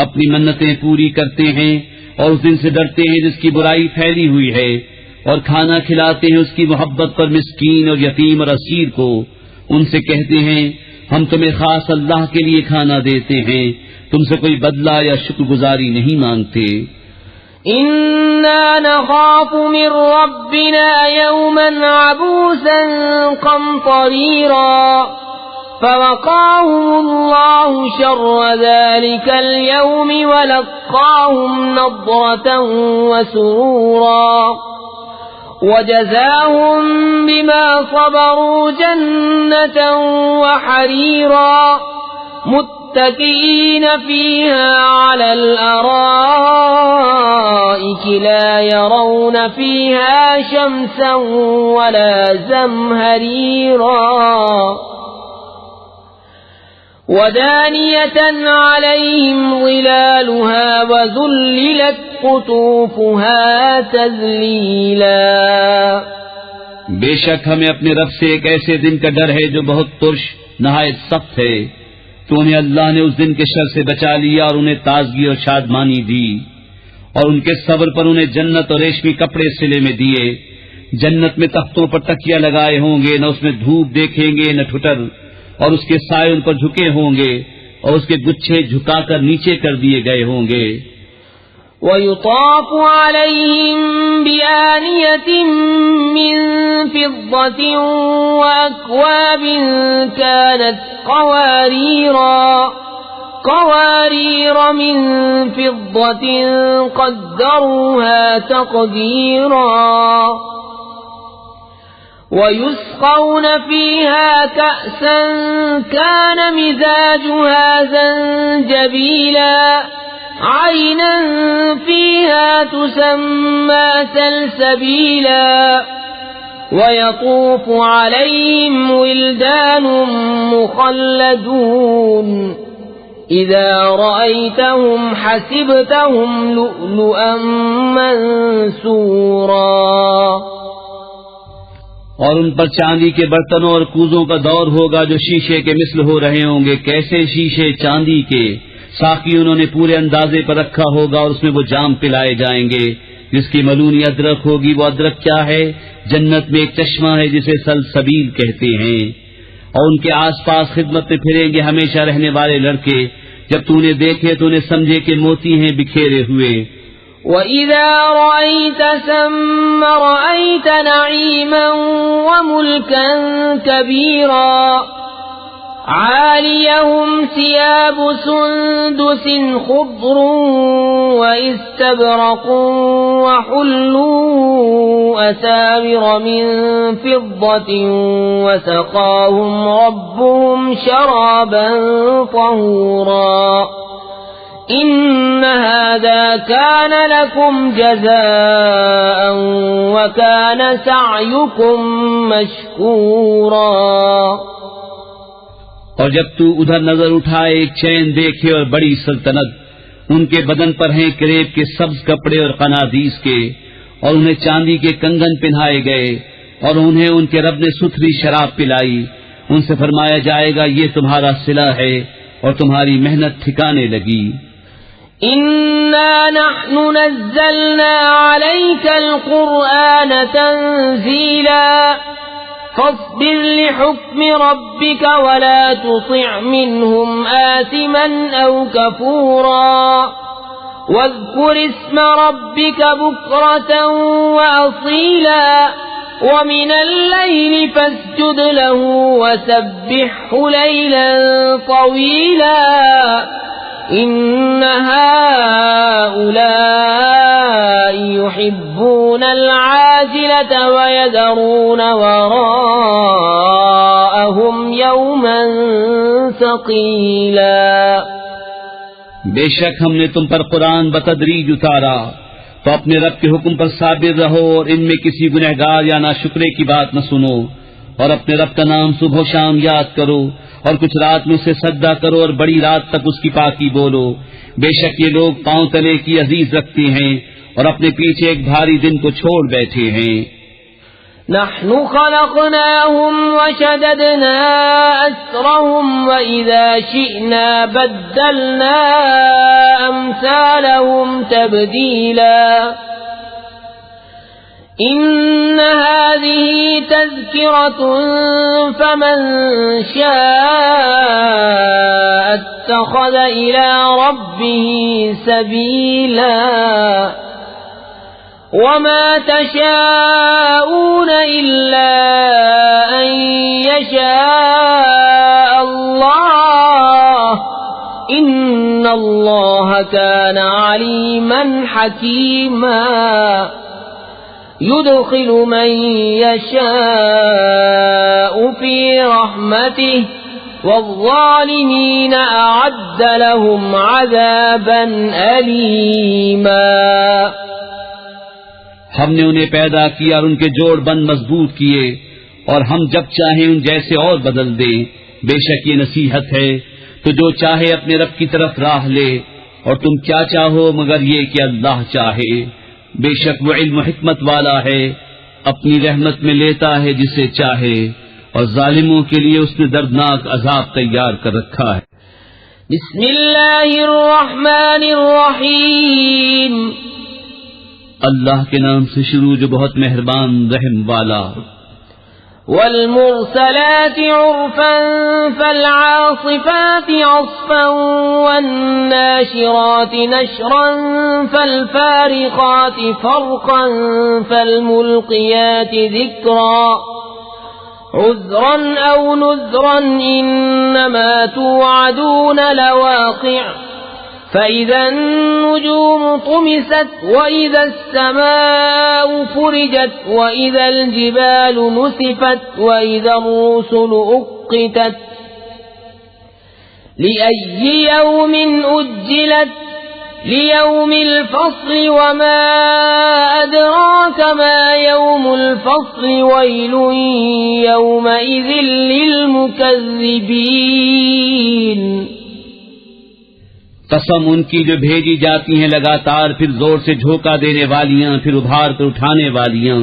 اپنی منتیں پوری کرتے ہیں اور اس دن سے ڈرتے ہیں جس کی برائی پھیلی ہوئی ہے، اور کھانا کھلاتے ہیں اس کی محبت پر مسکین اور یتیم اور اسیر کو۔ ان سے کہتے ہیں ہم تمہیں خاص اللہ کے لیے کھانا دیتے ہیں، تم سے کوئی بدلہ یا شکر گزاری نہیں مانگتے۔ إنا نخاف من ربنا يوما عبوسا قمطريرا فوقاهم الله شر ذلك اليوم ولقاهم نضرة وسرورا وجزاهم بما صبروا جنة وحريرا متكئين فيها على الأرائك لا يرون فيها شمسا ولا زمهريرا ودانية عليهم ظلالها وذللت قطوفها تذلیلا. بے شک ہمیں اپنے رب سے ایک ایسے دن کا ڈر ہے جو بہت ترش نہایت سخت ہے. تو انہیں اللہ نے اس دن کے شر سے بچا لیا اور انہیں تازگی اور شادمانی دی، اور ان کے صبر پر انہیں جنت اور ریشمی کپڑے سلے میں دیے. جنت میں تختوں پر تکیہ لگائے ہوں گے، نہ اس میں دھوپ دیکھیں گے نہ ٹھٹر، اور اس کے سائے ان پر جھکے ہوں گے اور اس کے گچھے جھکا کر نیچے کر دیے گئے ہوں گے. وَيُطَافُ عَلَيْهِمْ بِآنِيَةٍ مِّن فِضَّةٍ وَأَكْوَابٍ كَانَتْ قَوَارِيرَ مِن فِضَّةٍ قَدَّرُوهَا تَقْدِيرًا. وَيُسْقَوْنَ فِيهَا كَأْسًا كَانَ مِزَاجُهَا زَنجَبِيلًا عَيْنًا فِيهَا تُسَمَّى سَلْسَبِيلًا. وَيَطُوفُ عَلَيْهِمْ وِلْدَانٌ مُخَلَّدُونَ إِذَا رَأَيْتَهُمْ حَسِبْتَهُمْ لُؤْلُؤًا مَّنثُورًا. اور ان پر چاندی کے برتنوں اور کوزوں کا دور ہوگا جو شیشے کے مثل ہو رہے ہوں گے. کیسے شیشے چاندی کے، ساقی انہوں نے پورے اندازے پر رکھا ہوگا اور اس میں وہ جام پلائے جائیں گے جس کی ملونی ادرک ہوگی. وہ ادرک کیا ہے؟ جنت میں ایک چشمہ ہے جسے سلسبیل کہتے ہیں. اور ان کے آس پاس خدمت میں پھریں گے ہمیشہ رہنے والے لڑکے. جب تو انہیں دیکھے تو انہیں سمجھے کہ موتی ہیں بکھیرے ہوئے. وَإِذَا رَأَيْتَ ثَمَّ رَأَيْتَ نَعِيمًا وَمُلْكًا كَبِيرًا. عَالِيَهُمْ ثِيَابُ سُندُسٍ خُضْرٌ وَإِسْتَبْرَقٌ وَحُلُّوا أَسَاوِرَ مِن فِضَّةٍ وَسَقَاهُمْ رَبُّهُمْ شَرَابًا طَهُورًا. إِنَّ هَذَا كَانَ لَكُمْ جَزَاءً وَكَانَ سَعْيُكُمْ مَشْكُورًا. اور جب تو ادھر نظر اٹھائے ایک چین دیکھے اور بڑی سلطنت. ان کے بدن پر ہیں کریب کے سبز کپڑے اور قنادیس کے، اور انہیں چاندی کے کنگن پہنائے گئے، اور انہیں ان کے رب نے ستھری شراب پلائی. ان سے فرمایا جائے گا یہ تمہارا صلہ ہے اور تمہاری محنت ٹھکانے لگی. إِنَّا نَحْنُ نَزَّلْنَا عَلَيْكَ الْقُرْآنَ تَنزِيلًا. فاصبر لحكم ربك ولا تطع منهم آثما أو كفورا. واذكر اسم ربك بكرة وأصيلا. ومن الليل فاسجد له وسبحه ليلا طويلا. إن هؤلاء يحبون العاجلة ويذرون وراءهم يوما ثقيلا. بے شک ہم نے تم پر قرآن بتدریج اتارا، تو اپنے رب کے حکم پر صابر رہو اور ان میں کسی گنہگار یا ناشکرے کی بات نہ سنو. اور اپنے رب کا نام صبح و شام یاد کرو، اور کچھ رات میں اسے سجدہ کرو اور بڑی رات تک اس کی پاکی بولو. بے شک یہ لوگ پاؤں تلے کی عزیز رکھتے ہیں اور اپنے پیچھے ایک بھاری دن کو چھوڑ بیٹھے ہیں. نحن خلقناهم وشددنا أسرهم وإذا شئنا بدلنا أمثالهم تبديلا. إن هذه تذكرة فمن شاء اتخذ إلى ربه سبيلا. وما تشاءون إلا أن يشاء الله. إن الله كان عليما حكيما. يدخل من يشاء في رحمته والظالمين أعد لهم عذابا أليما. ہم نے انہیں پیدا کیا اور ان کے جوڑ بند مضبوط کیے، اور ہم جب چاہیں ان جیسے اور بدل دیں. بے شک یہ نصیحت ہے تو جو چاہے اپنے رب کی طرف راہ لے، اور تم کیا چاہو مگر یہ کہ اللہ چاہے. بے شک وہ علم و حکمت والا ہے، اپنی رحمت میں لیتا ہے جسے چاہے، اور ظالموں کے لیے اس نے دردناک عذاب تیار کر رکھا ہے. بسم اللہ الرحمن الرحیم. اللہ کے نام سے شروع جو بہت مہربان رحم والا. والمرسلات عرفا فالعاصفات عصفا والناشرات نشرا فالفارقات فرقا فالملقيات ذكرا عذرا أو نذرا إنما توعدون لواقع. فإذا النجوم طمست وإذا السماء فرجت وإذا الجبال نسفت وإذا الرسل أقتت لأي يوم أجلت ليوم الفصل وما أدراك ما يوم الفصل ويل يومئذ للمكذبين. قسم ان کی جو بھیجی جاتی ہیں لگاتار، پھر زور سے جھونکا دینے والیاں، پھر ابھار کر اٹھانے والیاں،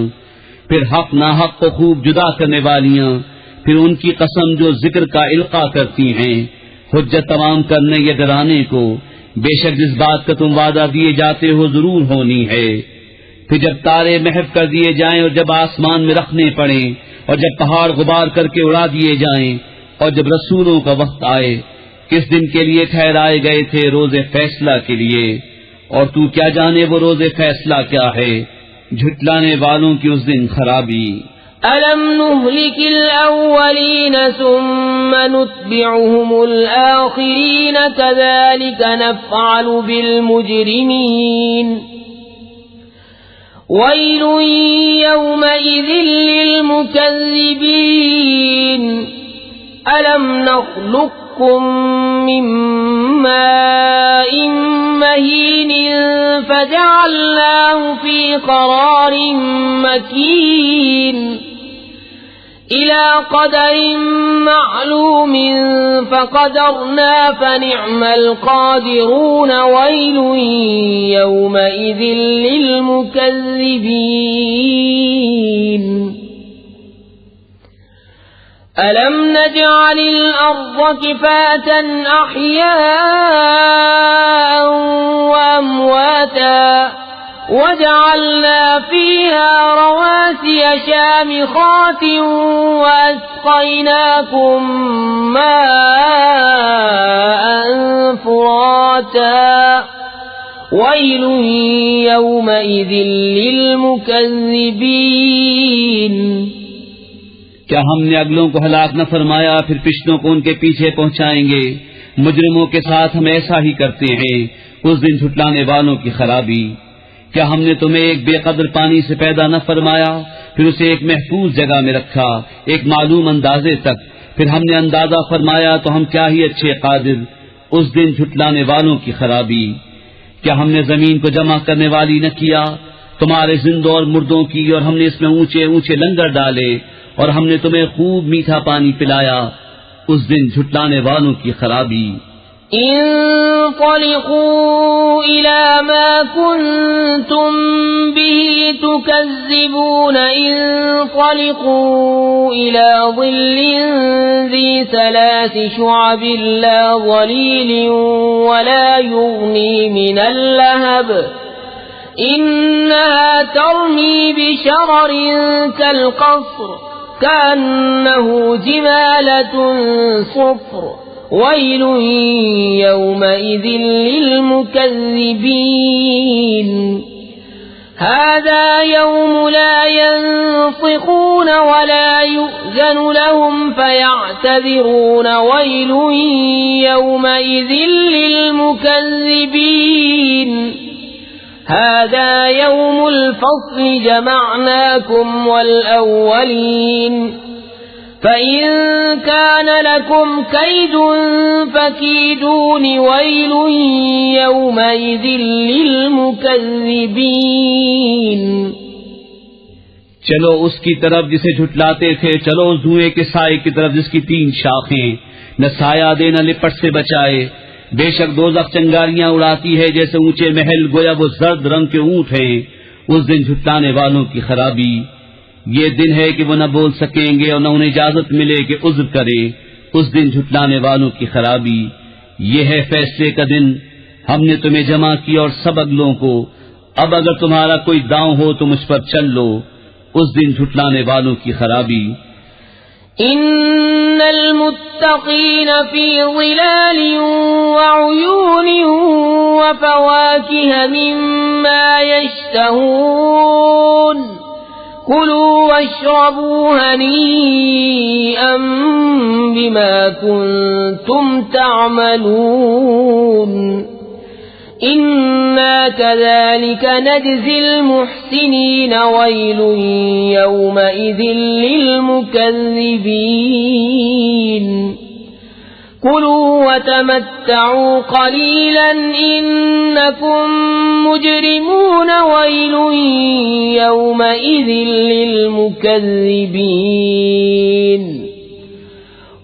پھر حق ناحق کو خوب جدا کرنے والیاں، پھر ان کی قسم جو ذکر کا القاء کرتی ہیں حجت تمام کرنے یا ڈرانے کو. بے شک جس بات کا تم وعدہ دیے جاتے ہو ضرور ہونی ہے. پھر جب تارے محو کر دیے جائیں اور جب آسمان میں رکھنے پڑیں اور جب پہاڑ غبار کر کے اڑا دیے جائیں اور جب رسولوں کا وقت آئے، کس دن کے لیے ٹھہرائے گئے تھے روز فیصلہ کے لیے، اور تو کیا جانے وہ روز فیصلہ کیا ہے. جھٹلانے والوں کی اس دن خرابی. أَلَمْ نُهْلِكِ الْأَوَّلِينَ ثُمَّ نُتْبِعُهُمُ الْآخِرِينَ كَذَلِكَ نَفْعَلُ بِالْمُجْرِمِينَ. وَيْلٌ يَوْمَئِذٍ لِلْمُكَذِّبِينَ. أَلَمْ نَخْلُقكُّم مِّن مَّاءٍ مَّهِينٍ فَجَعَلْنَاهُ فِي قَرَارٍ مَّكِينٍ. إِلَى قَدَرٍ مَّعْلُومٍ فَقَدَرْنَا فَنِعْمَ الْقَادِرُونَ. وَيْلٌ يَوْمَئِذٍ لِّلْمُكَذِّبِينَ. أَلَمْ نَجْعَلِ الْأَرْضَ كِفَاتًا أَحْيَاءً وَأَمْوَاتًا وَجَعَلْنَا فِيهَا رَوَاسِيَ شَامِخَاتٍ وَأَسْقَيْنَاكُم مَّاءً فُرَاتًا. وَيْلٌ يَوْمَئِذٍ لِّلْمُكَذِّبِينَ. کیا ہم نے اگلوں کو ہلاک نہ فرمایا پھر پچھلوں کو ان کے پیچھے پہنچائیں گے؟ مجرموں کے ساتھ ہم ایسا ہی کرتے ہیں. اس دن جھٹلانے والوں کی خرابی. کیا ہم نے تمہیں ایک بے قدر پانی سے پیدا نہ فرمایا، پھر اسے ایک محفوظ جگہ میں رکھا ایک معلوم اندازے تک، پھر ہم نے اندازہ فرمایا تو ہم کیا ہی اچھے قادر. اس دن جھٹلانے والوں کی خرابی. کیا ہم نے زمین کو جمع کرنے والی نہ کیا تمہارے زندوں اور مردوں کی، اور ہم نے اس میں اونچے اونچے لنگر ڈالے اور ہم نے تمہیں خوب میٹھا پانی پلایا. اس دن جھٹلانے والوں کی خرابی. انطلقوا إلى ما كنتم به تكذبون. انطلقوا إلى ظل ذي 3 شعب لا ظليل ولا يغني من اللهب إنها ترمي بشرر كالقصر كأنه جمالة صفر. ويل يومئذ للمكذبين. هذا يوم لا ينطقون ولا يؤذن لهم فيعتذرون. ويل يومئذ للمكذبين. هذا يوم الفصل جمعناكم والأولين. فَإِن كَانَ لَكُمْ كَيْدٌ فَكِيدُونِ وَيْلٌ يَوْمَئِذٍ لِّلْمُكَذِّبِينَ۔ چلو اس کی طرف جسے جھٹلاتے تھے، چلو اس دھوئیں کے سائے کی طرف جس کی 3 شاخیں، نہ سایہ دے نہ لپٹ سے بچائے۔ بے شک دوزخ چنگاریاں اڑاتی ہے جیسے اونچے محل، گویا وہ زرد رنگ کے اونٹ ہیں۔ اس دن جھٹلانے والوں کی خرابی، یہ دن ہے کہ وہ نہ بول سکیں گے اور نہ انہیں اجازت ملے کہ عذر کرے۔ اس دن جھٹلانے والوں کی خرابی، یہ ہے فیصلے کا دن، ہم نے تمہیں جمع کیا اور سب اگلوں کو، اب اگر تمہارا کوئی داؤں ہو تو مجھ پر چل لو۔ اس دن جھٹلانے والوں کی خرابی۔ ان المتقین فی ظلال وعیون وفواکہ مما یشتہون کلوا واشربوا ہنیئا بما کنتم تعملون إِنَّا كَذَلِكَ نَجْزِي الْمُحْسِنِينَ وَيْلٌ يَوْمَئِذٍ لِّلْمُكَذِّبِينَ كُلُوا وَتَمَتَّعُوا قَلِيلًا إِنَّكُمْ مُجْرِمُونَ وَيْلٌ يَوْمَئِذٍ لِّلْمُكَذِّبِينَ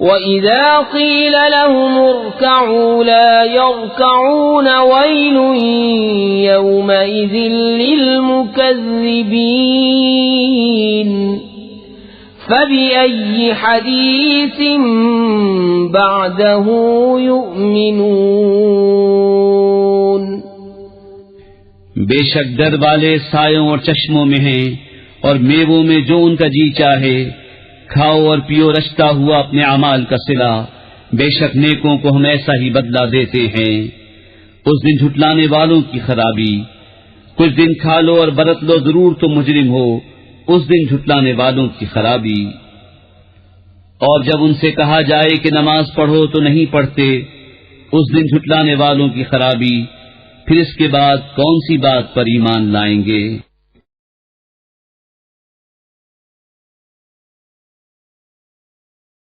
وَإِذَا قِيلَ لَهُمُ ارْكَعُوا لَا يَرْكَعُونَ وَيْلٌ يَوْمَئِذٍ لِّلْمُكَذِّبِينَ فَبِأَيِّ حَدِيثٍ بَعْدَهُ يُؤْمِنُونَ۔ بے شک ڈر والے سایوں اور چشموں میں ہیں اور میووں میں جو ان کا جی چاہے، کھاؤ اور پیو رشتہ ہوا اپنے اعمال کا صلہ، بے شک نیکوں کو ہم ایسا ہی بدلہ دیتے ہیں۔ اس دن جھٹلانے والوں کی خرابی، کچھ دن کھا لو اور برت لو ضرور تم مجرم ہو، اس دن جھٹلانے والوں کی خرابی۔ اور جب ان سے کہا جائے کہ نماز پڑھو تو نہیں پڑھتے، اس دن جھٹلانے والوں کی خرابی، پھر اس کے بعد کون سی بات پر ایمان لائیں گے؟